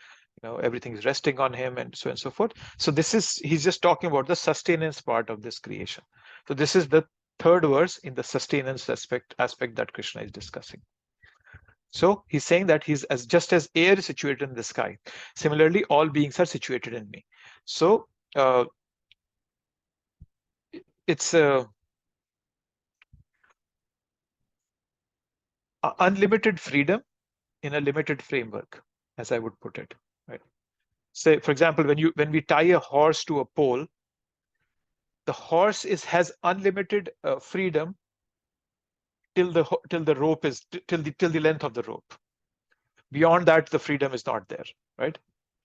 everything is resting on him, and so on and so forth. So he's just talking about the sustenance part of this creation. So this is the 3rd verse in the sustenance aspect that Krishna is discussing. So he's saying that he's just as air is situated in the sky, similarly all beings are situated in me. So it's unlimited freedom in a limited framework, as I would put it. Right? Say, for example, when we tie a horse to a pole, the horse has unlimited freedom till the rope is till the length of the rope. Beyond that, the freedom is not there, right?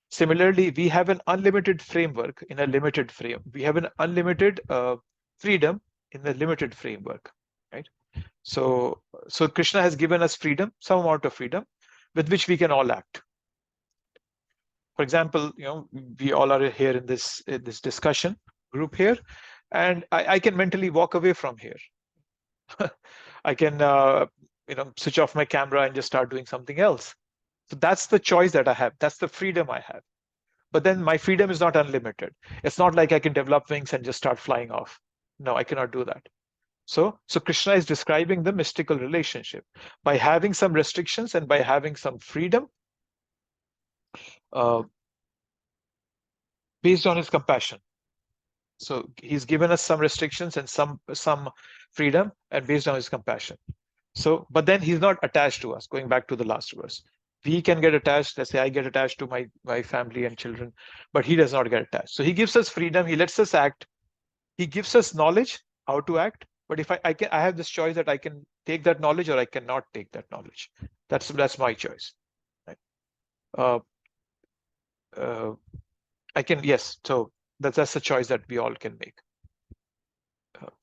Similarly, we have an unlimited framework in a limited frame. We have an unlimited freedom in the limited framework, right? So Krishna has given us freedom, some amount of freedom, with which we can all act. For example, we all are here in this discussion group here, and I can mentally walk away from here. I can switch off my camera and just start doing something else. So that's the choice that I have. That's the freedom I have. But then my freedom is not unlimited. It's not like I can develop wings and just start flying off. No, I cannot do that. So Krishna is describing the mystical relationship. By having some restrictions and by having some freedom, based on his compassion. So he's given us some restrictions and some freedom, and based on his compassion. So, but then he's not attached to us. Going back to the last verse, we can get attached. Let's say I get attached to my family and children, but he does not get attached. So he gives us freedom. He lets us act. He gives us knowledge how to act. But if I have this choice that I can take that knowledge or I cannot take that knowledge. That's my choice. Right? I can, yes. So that's a choice that we all can make.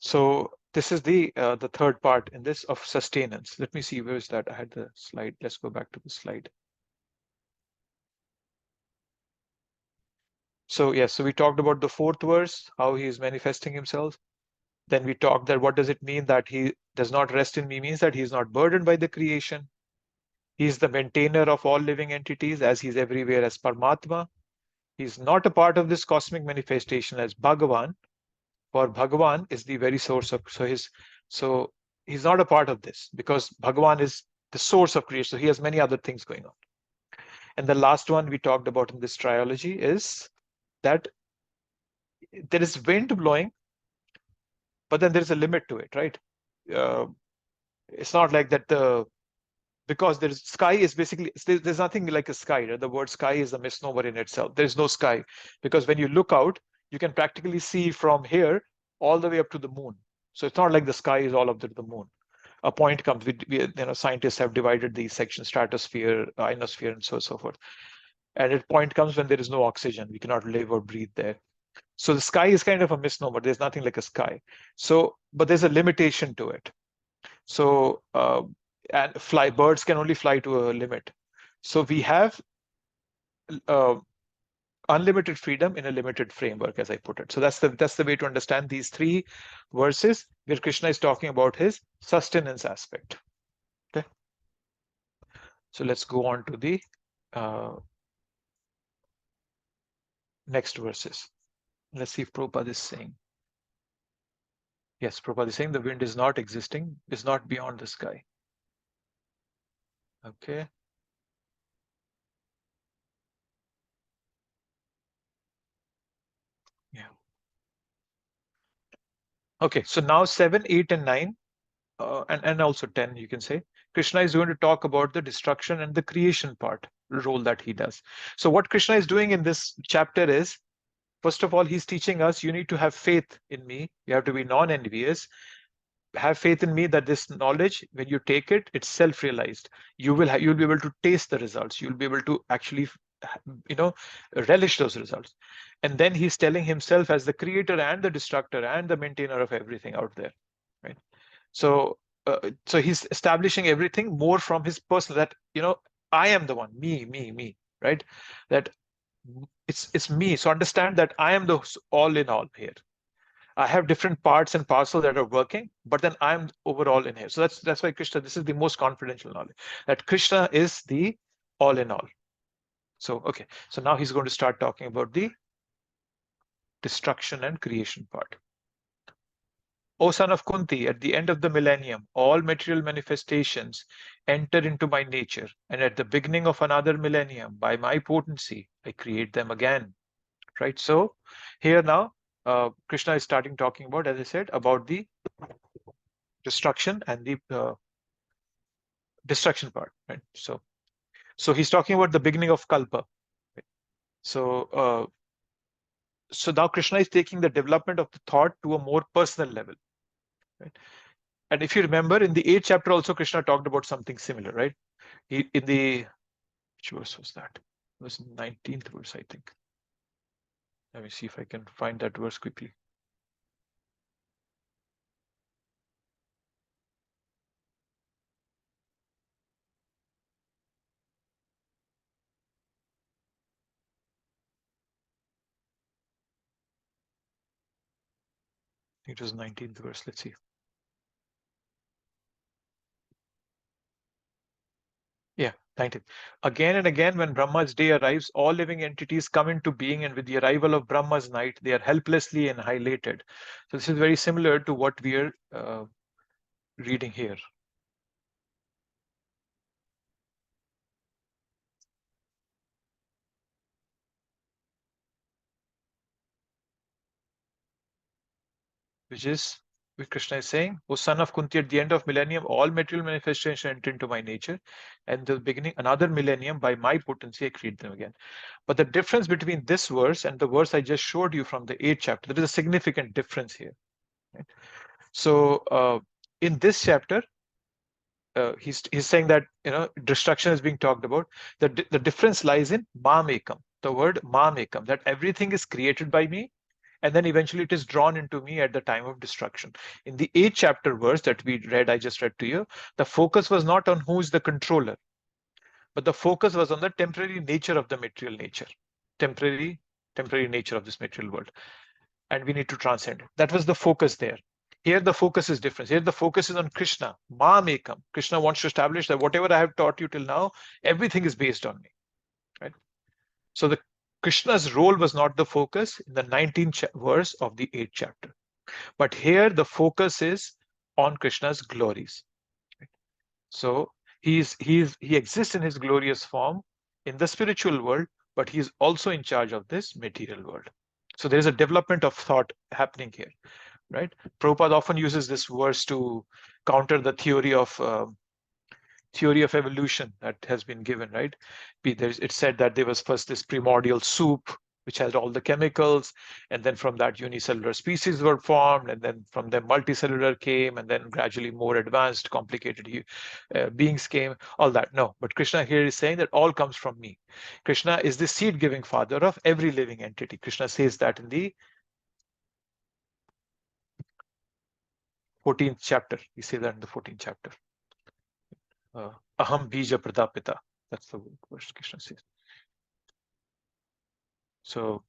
So this is the third part in this of sustenance. Let me see, where is that? I had the slide. Let's go back to the slide. So yes, so we talked about the fourth verse, how he is manifesting himself. Then we talked that what does it mean that he does not rest in me, means that he is not burdened by the creation. He is the maintainer of all living entities, as he is everywhere as Paramatma. He is not a part of this cosmic manifestation as Bhagavan, for Bhagavan is the very source of, so he's not a part of this, because Bhagavan is the source of creation. So he has many other things going on. And the last one we talked about in this trilogy is that there is wind blowing, but then there's a limit to it, right? It's not like that because there's sky is basically, there's nothing like a sky, right? The word sky is a misnomer in itself. There's no sky, because when you look out, you can practically see from here all the way up to the moon. So it's not like the sky is all up to the moon. A point comes, scientists have divided these sections, stratosphere, ionosphere, and so forth. And a point comes when there is no oxygen. We cannot live or breathe there. So the sky is kind of a misnomer. There's nothing like a sky. So, but there's a limitation to it. So, and birds can only fly to a limit. So we have unlimited freedom in a limited framework, as I put it. So that's the way to understand these three verses where Krishna is talking about his sustenance aspect. Okay. So let's go on to the next verses. Let's see if Prabhupada is saying. Yes, Prabhupada is saying the wind is not existing, is not beyond the sky. Okay. Yeah. Okay, so now 7, 8, and 9, and also 10, you can say, Krishna is going to talk about the destruction and the creation part, role that he does. So what Krishna is doing in this chapter is, first of all, he's teaching us, you need to have faith in me. You have to be non-envious. Have faith in me that this knowledge, when you take it, it's self-realized. You'll be able to taste the results. You'll be able to actually, relish those results. And then he's telling himself as the creator and the destructor and the maintainer of everything out there, right? So he's establishing everything more from his personal, that I am the one, me, right? That it's me. So understand that I am the all in all here. I have different parts and parcels that are working, but then I'm overall in here. So that's why Krishna, this is the most confidential knowledge, that Krishna is the all in all. So, okay. So now he's going to start talking about the destruction and creation part. O son of Kunti, at the end of the millennium, all material manifestations enter into my nature, and at the beginning of another millennium, by my potency, I create them again. Right? So here now, Krishna is starting talking about, as I said, about the destruction and the destruction part, right? So he's talking about the beginning of Kalpa. Right? So now Krishna is taking the development of the thought to a more personal level, right? And if you remember, in the 8th chapter also, Krishna talked about something similar, right? In the, which verse was that? It was 19th verse, I think. Let me see if I can find that verse quickly. It was 19th verse. Let's see. Yeah, 19th. Again and again, when Brahma's day arrives, all living entities come into being, and with the arrival of Brahma's night, they are helplessly annihilated. So this is very similar to what we are reading here. Which is what Krishna is saying, O son of Kunti, at the end of millennium, all material manifestations enter into my nature, and the beginning, another millennium, by my potency, I create them again. But the difference between this verse and the verse I just showed you from the 8th chapter, there is a significant difference here. Right? So in this chapter, he's saying that destruction is being talked about. The difference lies in mamekam, the word mamekam, that everything is created by me, and then eventually it is drawn into me at the time of destruction. In the 8th chapter verse that we read, I just read to you, the focus was not on who is the controller, but the focus was on the temporary nature of the material nature, temporary nature of this material world, and we need to transcend it. That was the focus there. Here the focus is different. Here the focus is on Krishna, Mamekam. Krishna wants to establish that whatever I have taught you till now, everything is based on me, right? So the Krishna's role was not the focus in the 19th verse of the 8th chapter. But here the focus is on Krishna's glories. Right? So he exists in his glorious form in the spiritual world, but he is also in charge of this material world. So there is a development of thought happening here, right? Prabhupada often uses this verse to counter the theory of evolution that has been given, right? It said that there was first this primordial soup, which had all the chemicals, and then from that unicellular species were formed, and then from them multicellular came, and then gradually more advanced, complicated beings came, all that. No, but Krishna here is saying that all comes from me. Krishna is the seed-giving father of every living entity. Krishna says that in the 14th chapter. He says that in the 14th chapter. Aham bija pradapita. That's the verse Krishna says. So,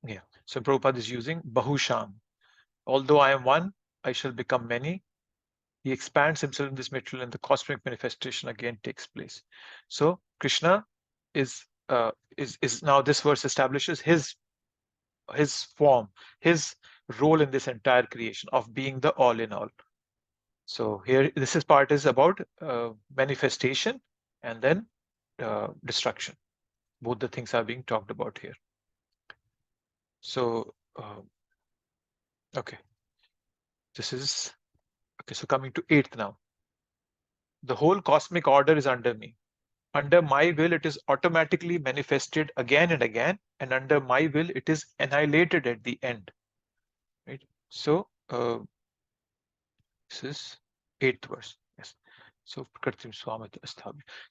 yeah. So Prabhupada is using Bahusham. Although I am one, I shall become many. He expands himself in this material, and the cosmic manifestation again takes place. So Krishna is now, this verse establishes his form, his role in this entire creation of being the all in all. So here, this part is about manifestation and then destruction. Both the things are being talked about here. So, okay. This is, okay, so coming to 8th now. The whole cosmic order is under me. Under my will, it is automatically manifested again and again, and under my will, it is annihilated at the end. Right? So, this is 8th verse. Yes. So,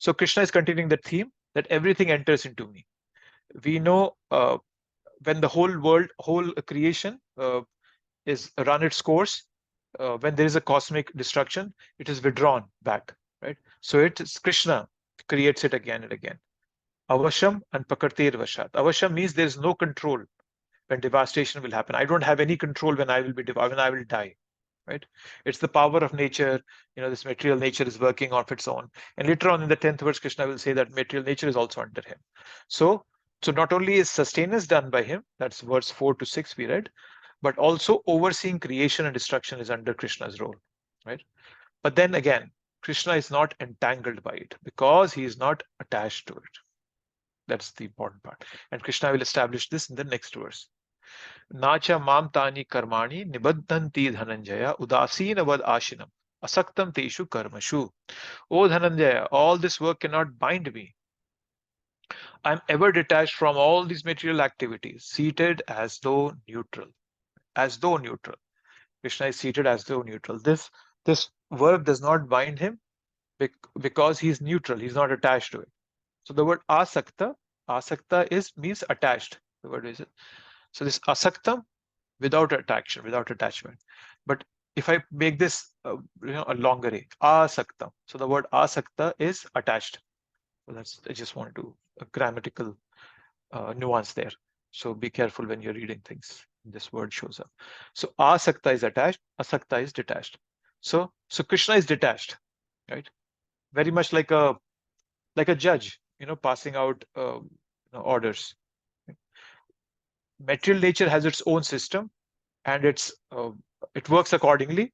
so Krishna is continuing the theme that everything enters into me. We know when the whole creation is run its course, when there is a cosmic destruction, it is withdrawn back, right? So it's Krishna creates it again and again. Avasham and Pakartir Vashat. Avasham means there is no control when devastation will happen. I don't have any control when I will die, right? It's the power of nature. This material nature is working of its own. And later on in the 10th verse, Krishna will say that material nature is also under him. So not only is sustenance done by him, that's verse 4 to 6 we read, but also overseeing creation and destruction is under Krishna's role, right? But then again, Krishna is not entangled by it because he is not attached to it. That's the important part. And Krishna will establish this in the next verse. Nacha mam tani karmani nibaddhanti dhananjaya udasinavad ashinam asaktam teshu karmashu. O Dhananjaya, all this work cannot bind me. I'm ever detached from all these material activities, seated as though neutral. As though neutral. Krishna is seated as though neutral. This work does not bind him because he's neutral. He's not attached to it. So the word asakta means attached. The word is it. So this asaktam, without attachment. But if I make this a longer asaktam. So the word asakta is attached. So I just wanted to a grammatical nuance there. So be careful when you're reading things. This word shows up. So asakta is attached, asakta is detached. So Krishna is detached, right? Very much like a judge, passing out orders. Material nature has its own system, and it works accordingly,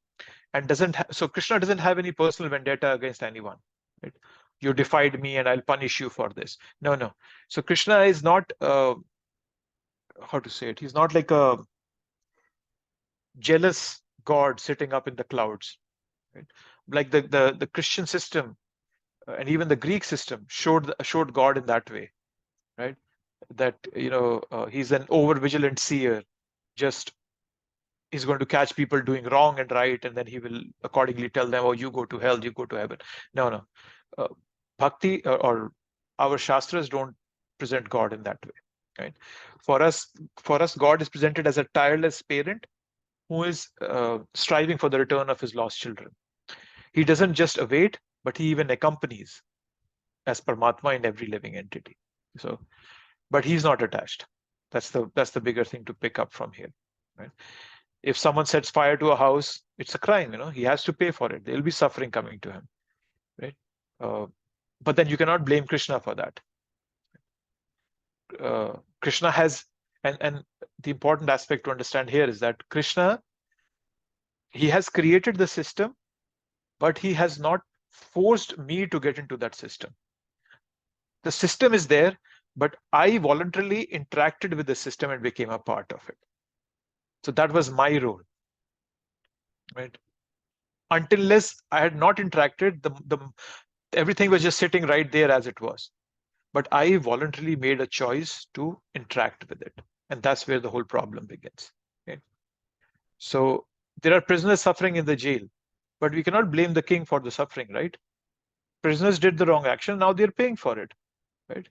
and so Krishna doesn't have any personal vendetta against anyone, right? You defied me and I'll punish you for this. No. So Krishna is not how to say it, he's not like a jealous god sitting up in the clouds, right? Like the Christian system and even the Greek system showed God in that way, right? That he's an over vigilant seer, just he's going to catch people doing wrong and right, and then he will accordingly tell them, oh, you go to hell, you go to heaven. No. Bhakti or our shastras don't present God in that way, right? For us, God is presented as a tireless parent who is striving for the return of his lost children. He doesn't just await, but he even accompanies as Paramatma in every living entity. So, but he's not attached. That's the bigger thing to pick up from here, right? If someone sets fire to a house, it's a crime. He has to pay for it. There'll be suffering coming to him, right? But then you cannot blame Krishna for that. Krishna has, and the important aspect to understand here is that Krishna, he has created the system, but he has not forced me to get into that system. The system is there, but I voluntarily interacted with the system and became a part of it. So that was my role, right? Until I had not interacted, everything was just sitting right there as it was. But I voluntarily made a choice to interact with it. And that's where the whole problem begins. Okay? So there are prisoners suffering in the jail, but we cannot blame the king for the suffering, right? Prisoners did the wrong action, now they're paying for it, right?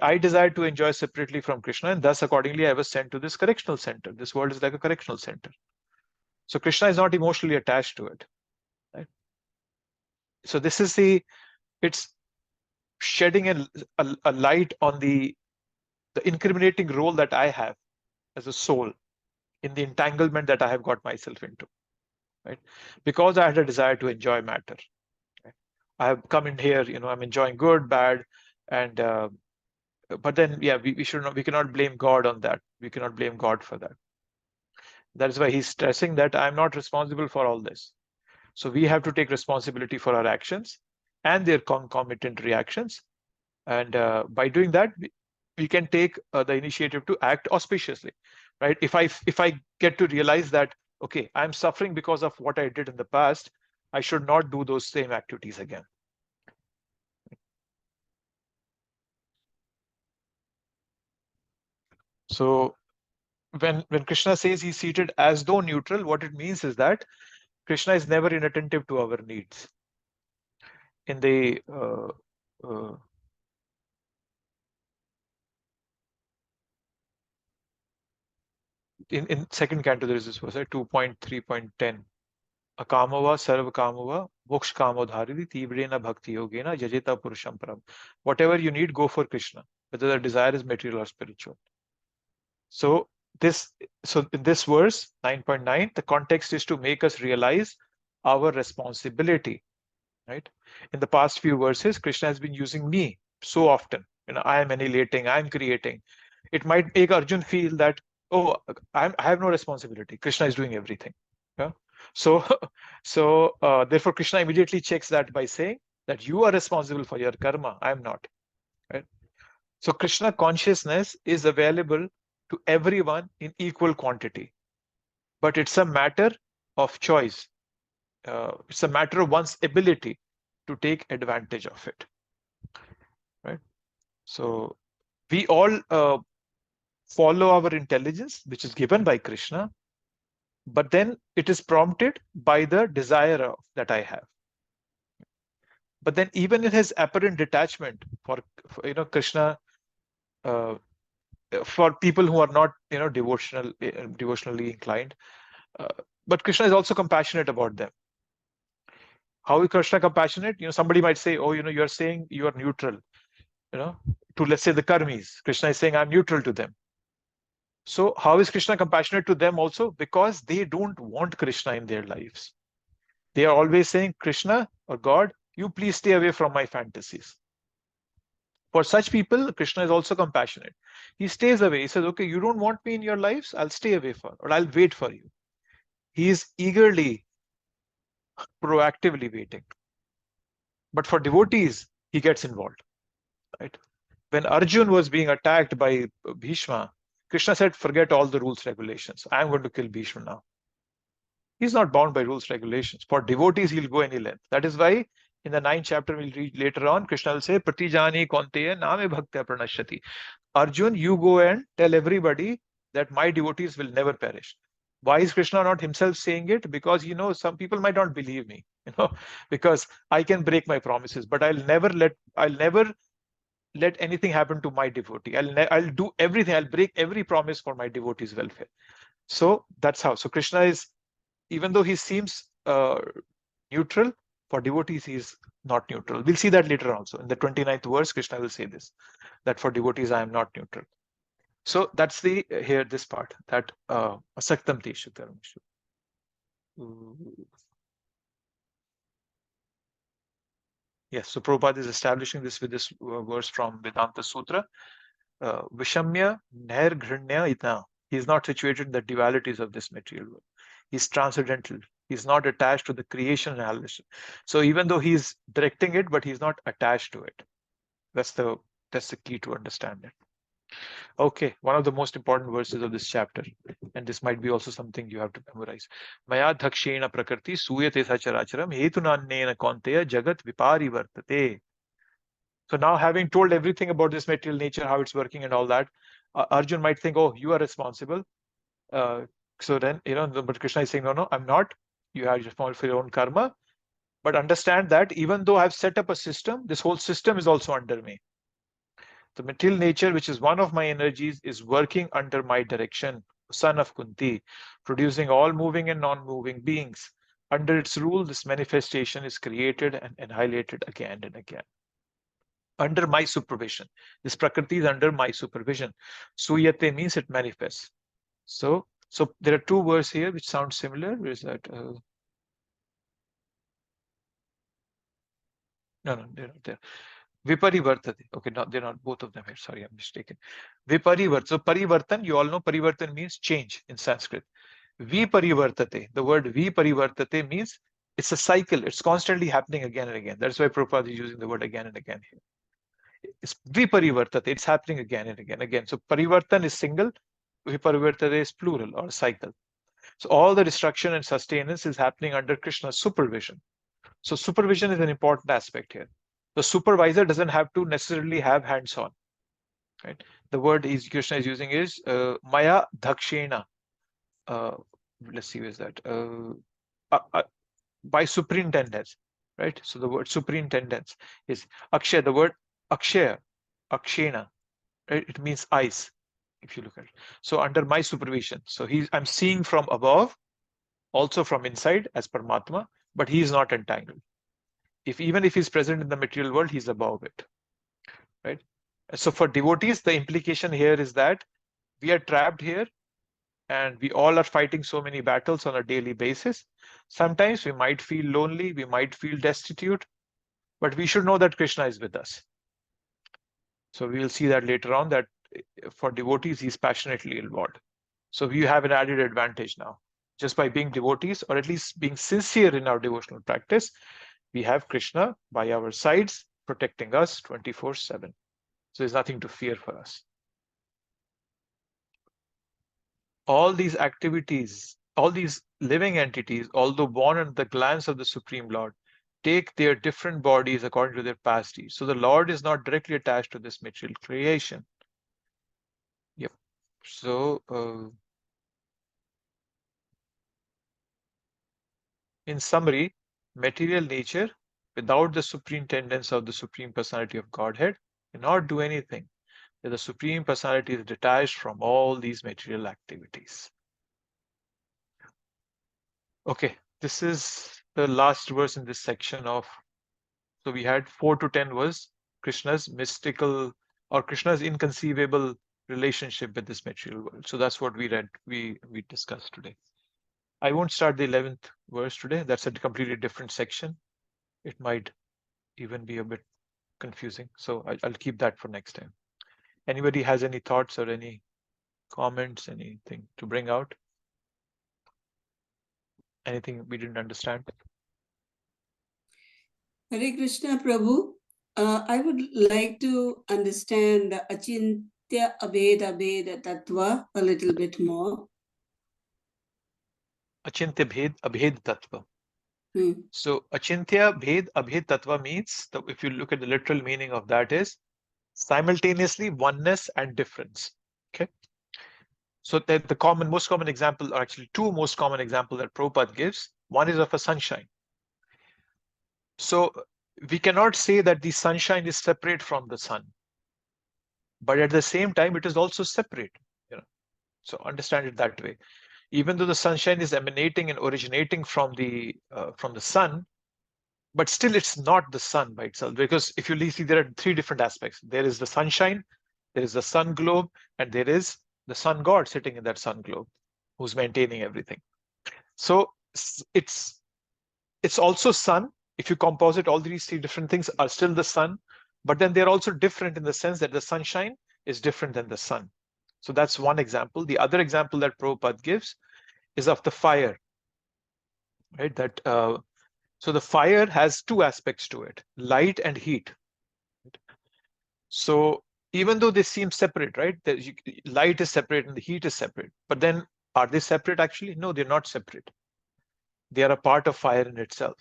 I desired to enjoy separately from Krishna, and thus accordingly I was sent to this correctional center. This world is like a correctional center. So Krishna is not emotionally attached to it, right? So this is it's shedding a light on the incriminating role that I have as a soul in the entanglement that I have got myself into, right? Because I had a desire to enjoy matter. Right? I have come in here, I'm enjoying good, bad, and but then we cannot blame God on that. We cannot blame God for that. That is why he's stressing that I'm not responsible for all this. So we have to take responsibility for our actions and their concomitant reactions. And by doing that, we can take the initiative to act auspiciously, right? If I get to realize that, okay, I'm suffering because of what I did in the past, I should not do those same activities again. So when Krishna says he's seated as though neutral, what it means is that Krishna is never inattentive to our needs. In the in second canto, there is this verse, 2.3.10. Akamava sarvakamava moksha kamodhariti tivrena bhakti yogena yajeta purusham param. Whatever you need, go for Krishna, whether the desire is material or spiritual. So in this verse 9.9, the context is to make us realize our responsibility, right? In the past few verses, Krishna has been using me so often. I am annihilating, I am creating. It might make Arjun feel that, oh, I have no responsibility. Krishna is doing everything. Yeah. So therefore, Krishna immediately checks that by saying that you are responsible for your karma. I am not. Right. So Krishna consciousness is available to everyone in equal quantity, but it's a matter of choice. It's a matter of one's ability to take advantage of it, right? So we all follow our intelligence, which is given by Krishna, but then it is prompted by the desire that I have. But then even in his apparent detachment for Krishna, for people who are not devotionally inclined, but Krishna is also compassionate about them. How is Krishna compassionate? Somebody might say, oh, you're saying you are neutral, to, let's say, the karmis. Krishna is saying I'm neutral to them. So how is Krishna compassionate to them also? Because they don't want Krishna in their lives. They are always saying, Krishna or God, you please stay away from my fantasies. For such people, Krishna is also compassionate. He stays away. He says, okay, you don't want me in your lives, I'll stay away or I'll wait for you. He is eagerly, proactively waiting. But for devotees, he gets involved. Right? When Arjun was being attacked by Bhishma, Krishna said, forget all the rules, regulations. I'm going to kill Bhishma now. He's not bound by rules, regulations. For devotees, he'll go any length. That is why in the 9th chapter, we'll read later on, Krishna will say, Pratijani Kaunteya Name Bhaktya Pranashyati. Arjun, you go and tell everybody that my devotees will never perish. Why is Krishna not himself saying it? Because, some people might not believe me, because I can break my promises, but I'll never let anything happen to my devotee. I'll do everything. I'll break every promise for my devotees' welfare. So that's how. So Krishna is, even though he seems neutral, for devotees he is not neutral. We'll see that later also. In the 29th verse, Krishna will say this, that for devotees I am not neutral. So that's this part, that asaktam teshu karmashu. Yes, so Prabhupada is establishing this with this verse from Vedanta Sutra. Vishamya nair ghrinya ita. He is not situated in the dualities of this material world. He's transcendental. He's not attached to the creation analysis. So even though he's directing it, but he's not attached to it. That's the key to understand it. Okay, one of the most important verses of this chapter, and this might be also something you have to memorize. Maya dhakshena prakriti suyate sacharacharam hetunannena kaunteya jagat viparivartate. So now, having told everything about this material nature, how it's working and all that, Arjun might think, oh, you are responsible. So then, but Krishna is saying, no, I'm not. You are responsible for your own karma. But understand that even though I've set up a system, this whole system is also under me. The material nature, which is one of my energies, is working under my direction, son of Kunti, producing all moving and non-moving beings. Under its rule, this manifestation is created and annihilated again and again. Under my supervision. This Prakriti is under my supervision. Suyate means it manifests. So there are two words here which sound similar. Where is that? No, they're not there. Viparivartate. Okay, no, they're not both of them here. Sorry, I'm mistaken. Viparivartan. So parivartan, you all know parivartan means change in Sanskrit. Viparivartate. The word viparivartate means it's a cycle. It's constantly happening again and again. That's why Prabhupada is using the word again and again here. It's viparivartate. It's happening again and again. So parivartan is single. Viparivartate is plural or cycle. So all the destruction and sustenance is happening under Krishna's supervision. So supervision is an important aspect here. The supervisor doesn't have to necessarily have hands-on. Right? The word Krishna is using is Maya Dhakshena. Let's see, where is that? By superintendence. Right? So the word superintendence is Akshay. The word Akshay, Akshena. Right? It means eyes, if you look at it. So under my supervision. So I'm seeing from above, also from inside as Paramatma, but he is not entangled. Even if he's present in the material world, he's above it. Right? So for devotees, the implication here is that we are trapped here and we all are fighting so many battles on a daily basis. Sometimes we might feel lonely, we might feel destitute, but we should know that Krishna is with us. So we will see that later on, that for devotees, he's passionately involved. So we have an added advantage now. Just by being devotees, or at least being sincere in our devotional practice, we have Krishna by our sides, protecting us 24/7. So there's nothing to fear for us. All these activities, all these living entities, although born under the glance of the Supreme Lord, take their different bodies according to their past deeds. So the Lord is not directly attached to this material creation. Yep. So in summary, material nature without the superintendence of the Supreme Personality of Godhead cannot do anything. The Supreme Personality is detached from all these material activities. Okay, this is the last verse in this section of. So we had 4 to 10 was Krishna's mystical or Krishna's inconceivable relationship with this material world. So that's what we read, we discussed today. I won't start the 11th verse today. That's a completely different section. It might even be a bit confusing. So I'll keep that for next time. Anybody has any thoughts or any comments, anything to bring out? Anything we didn't understand? Hare Krishna Prabhu. I would like to understand the Achintya Abheda Tattva a little bit more. Achintya Bhed Abhed Tattva. Hmm. So Achintya Bhed Abhed Tattva means, if you look at the literal meaning of that, is simultaneously oneness and difference. Okay. So the most common example, or actually two most common examples that Prabhupada gives. One is of a sunshine. So we cannot say that the sunshine is separate from the sun, but at the same time it is also separate. So understand it that way. Even though the sunshine is emanating and originating from the sun, but still it's not the sun by itself, because if you see, there are three different aspects. There is the sunshine, there is the sun globe, and there is the sun god sitting in that sun globe who's maintaining everything. So it's also sun. If you composite, all these three different things are still the sun, but then they're also different in the sense that the sunshine is different than the sun. So that's one example. The other example that Prabhupada gives is of the fire, right? That so the fire has two aspects to it: light and heat. So even though they seem separate, right? Light is separate and the heat is separate, but then are they separate actually? No, they're not separate. They are a part of fire in itself.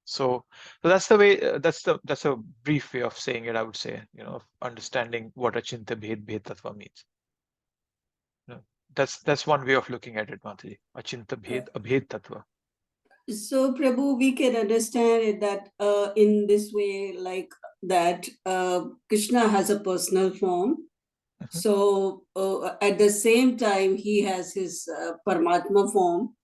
So that's the way. That's a brief way of saying it, I would say. Of understanding what Achintya Bhed Tattva means. That's one way of looking at it, Mataji. Achintya Bhed Abhed Tattva. So Prabhu, we can understand it that in this way, like that Krishna has a personal form. Mhm. So at the same time, he has his Paramatma form,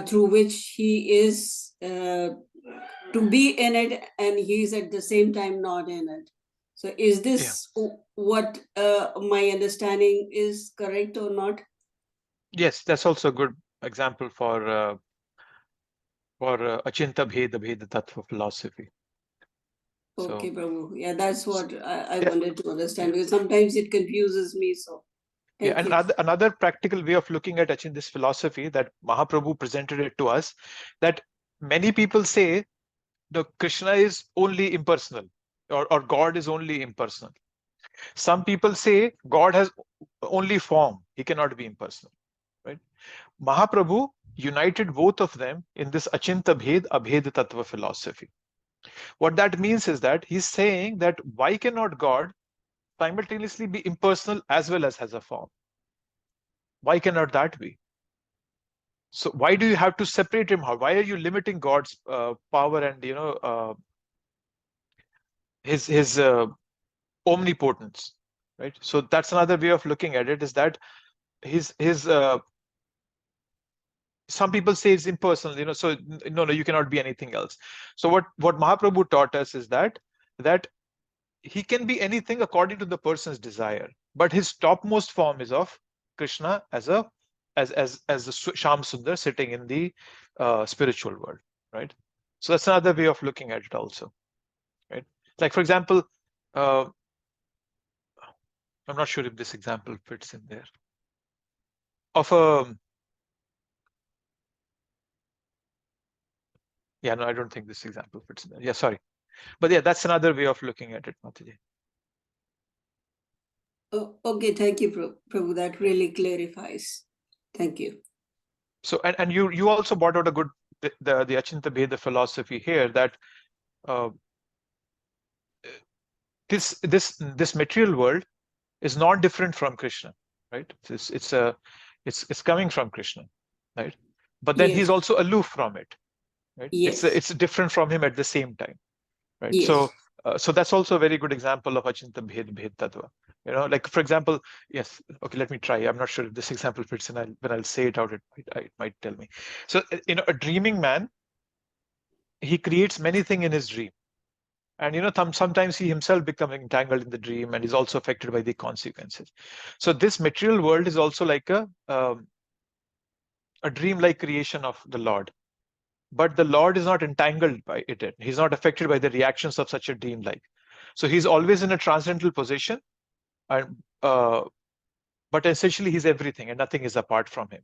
through which he is to be in it, and he is at the same time not in it. So is this what my understanding is correct or not? Yes, that's also a good example for Achintya Bhed Abhed Tattva philosophy. Okay, So, Prabhu. Yeah, that's what I yeah. wanted to understand, because sometimes it confuses me. So Yeah, thank and you. another practical way of looking at this philosophy that Mahaprabhu presented it to us, that many people say the Krishna is only impersonal, or God is only impersonal. Some people say God has only form, he cannot be impersonal, right? Mahaprabhu united both of them in this Achintya Bhed Abhed Tattva philosophy. What that means is that he's saying that why cannot God simultaneously be impersonal as well as has a form? Why cannot that be? So why do you have to separate him? Why are you limiting God's power and his omnipotence, right? So that's another way of looking at it, is that his some people say it's impersonal, so no, you cannot be anything else. So what Mahaprabhu taught us is that he can be anything according to the person's desire, but his topmost form is of Krishna as the Sham Sundar sitting in the spiritual world, right? So that's another way of looking at it also, right? Like, for example, I'm not sure if this example fits in there. Yeah, no, I don't think this example fits in there. Yeah, sorry. But yeah, that's another way of looking at it, Mataji. Oh, okay, thank you, Prabhu. That really clarifies. Thank you. So and you also brought out a good the Achintya Bheda philosophy here, that this material world is not different from Krishna, right? It's coming from Krishna, right? But then he's Yes. also aloof from it, right? Yes. It's different from him at the same time, right? Yes. So that's also a very good example of Achintya Bhed Tattva. Like, for example, yes, okay, let me try. I'm not sure if this example fits in. When I'll say it out, it might tell me. So, a dreaming man, he creates many things in his dream, And sometimes he himself becomes entangled in the dream and is also affected by the consequences. So this material world is also like a dream-like creation of the Lord. But the Lord is not entangled by it. He's not affected by the reactions of such a dream-like. So he's always in a transcendental position, and but essentially he's everything and nothing is apart from him,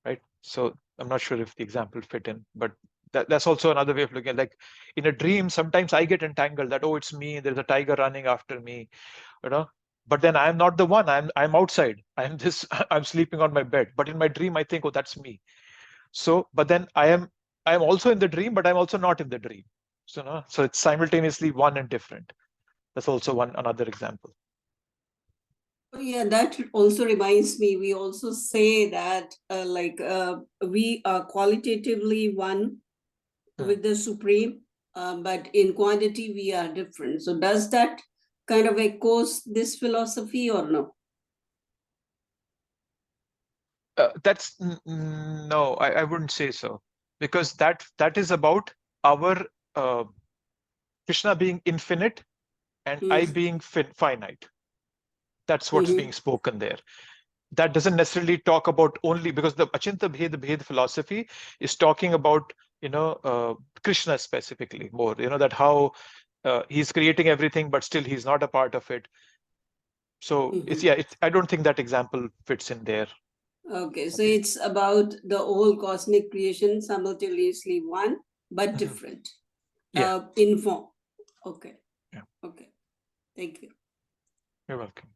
right? So I'm not sure if the example fit in, but that's also another way of looking at, like, in a dream, sometimes I get entangled that, oh, it's me, there's a tiger running after me, but then I'm not the one. I'm outside. I'm this. I'm sleeping on my bed. But in my dream, I think, oh, that's me. So, but then I'm also in the dream, but I'm also not in the dream. So, so it's simultaneously one and different. That's also another example. Yeah, that also reminds me, we also say that we are qualitatively one with the Supreme, but in quantity we are different. So does that kind of echoes this philosophy or no? That's no, I wouldn't say so, because that is about our Krishna being infinite and I being finite. That's what's being spoken there. That doesn't necessarily talk about only, because the Achinta Bhed philosophy is talking about Krishna specifically more. That how he's creating everything, but still he's not a part of it. So I don't think that example fits in there. Okay, so it's about the whole cosmic creation, simultaneously one but different. Yeah. In form. Okay. Yeah. Okay. Thank you. You're welcome.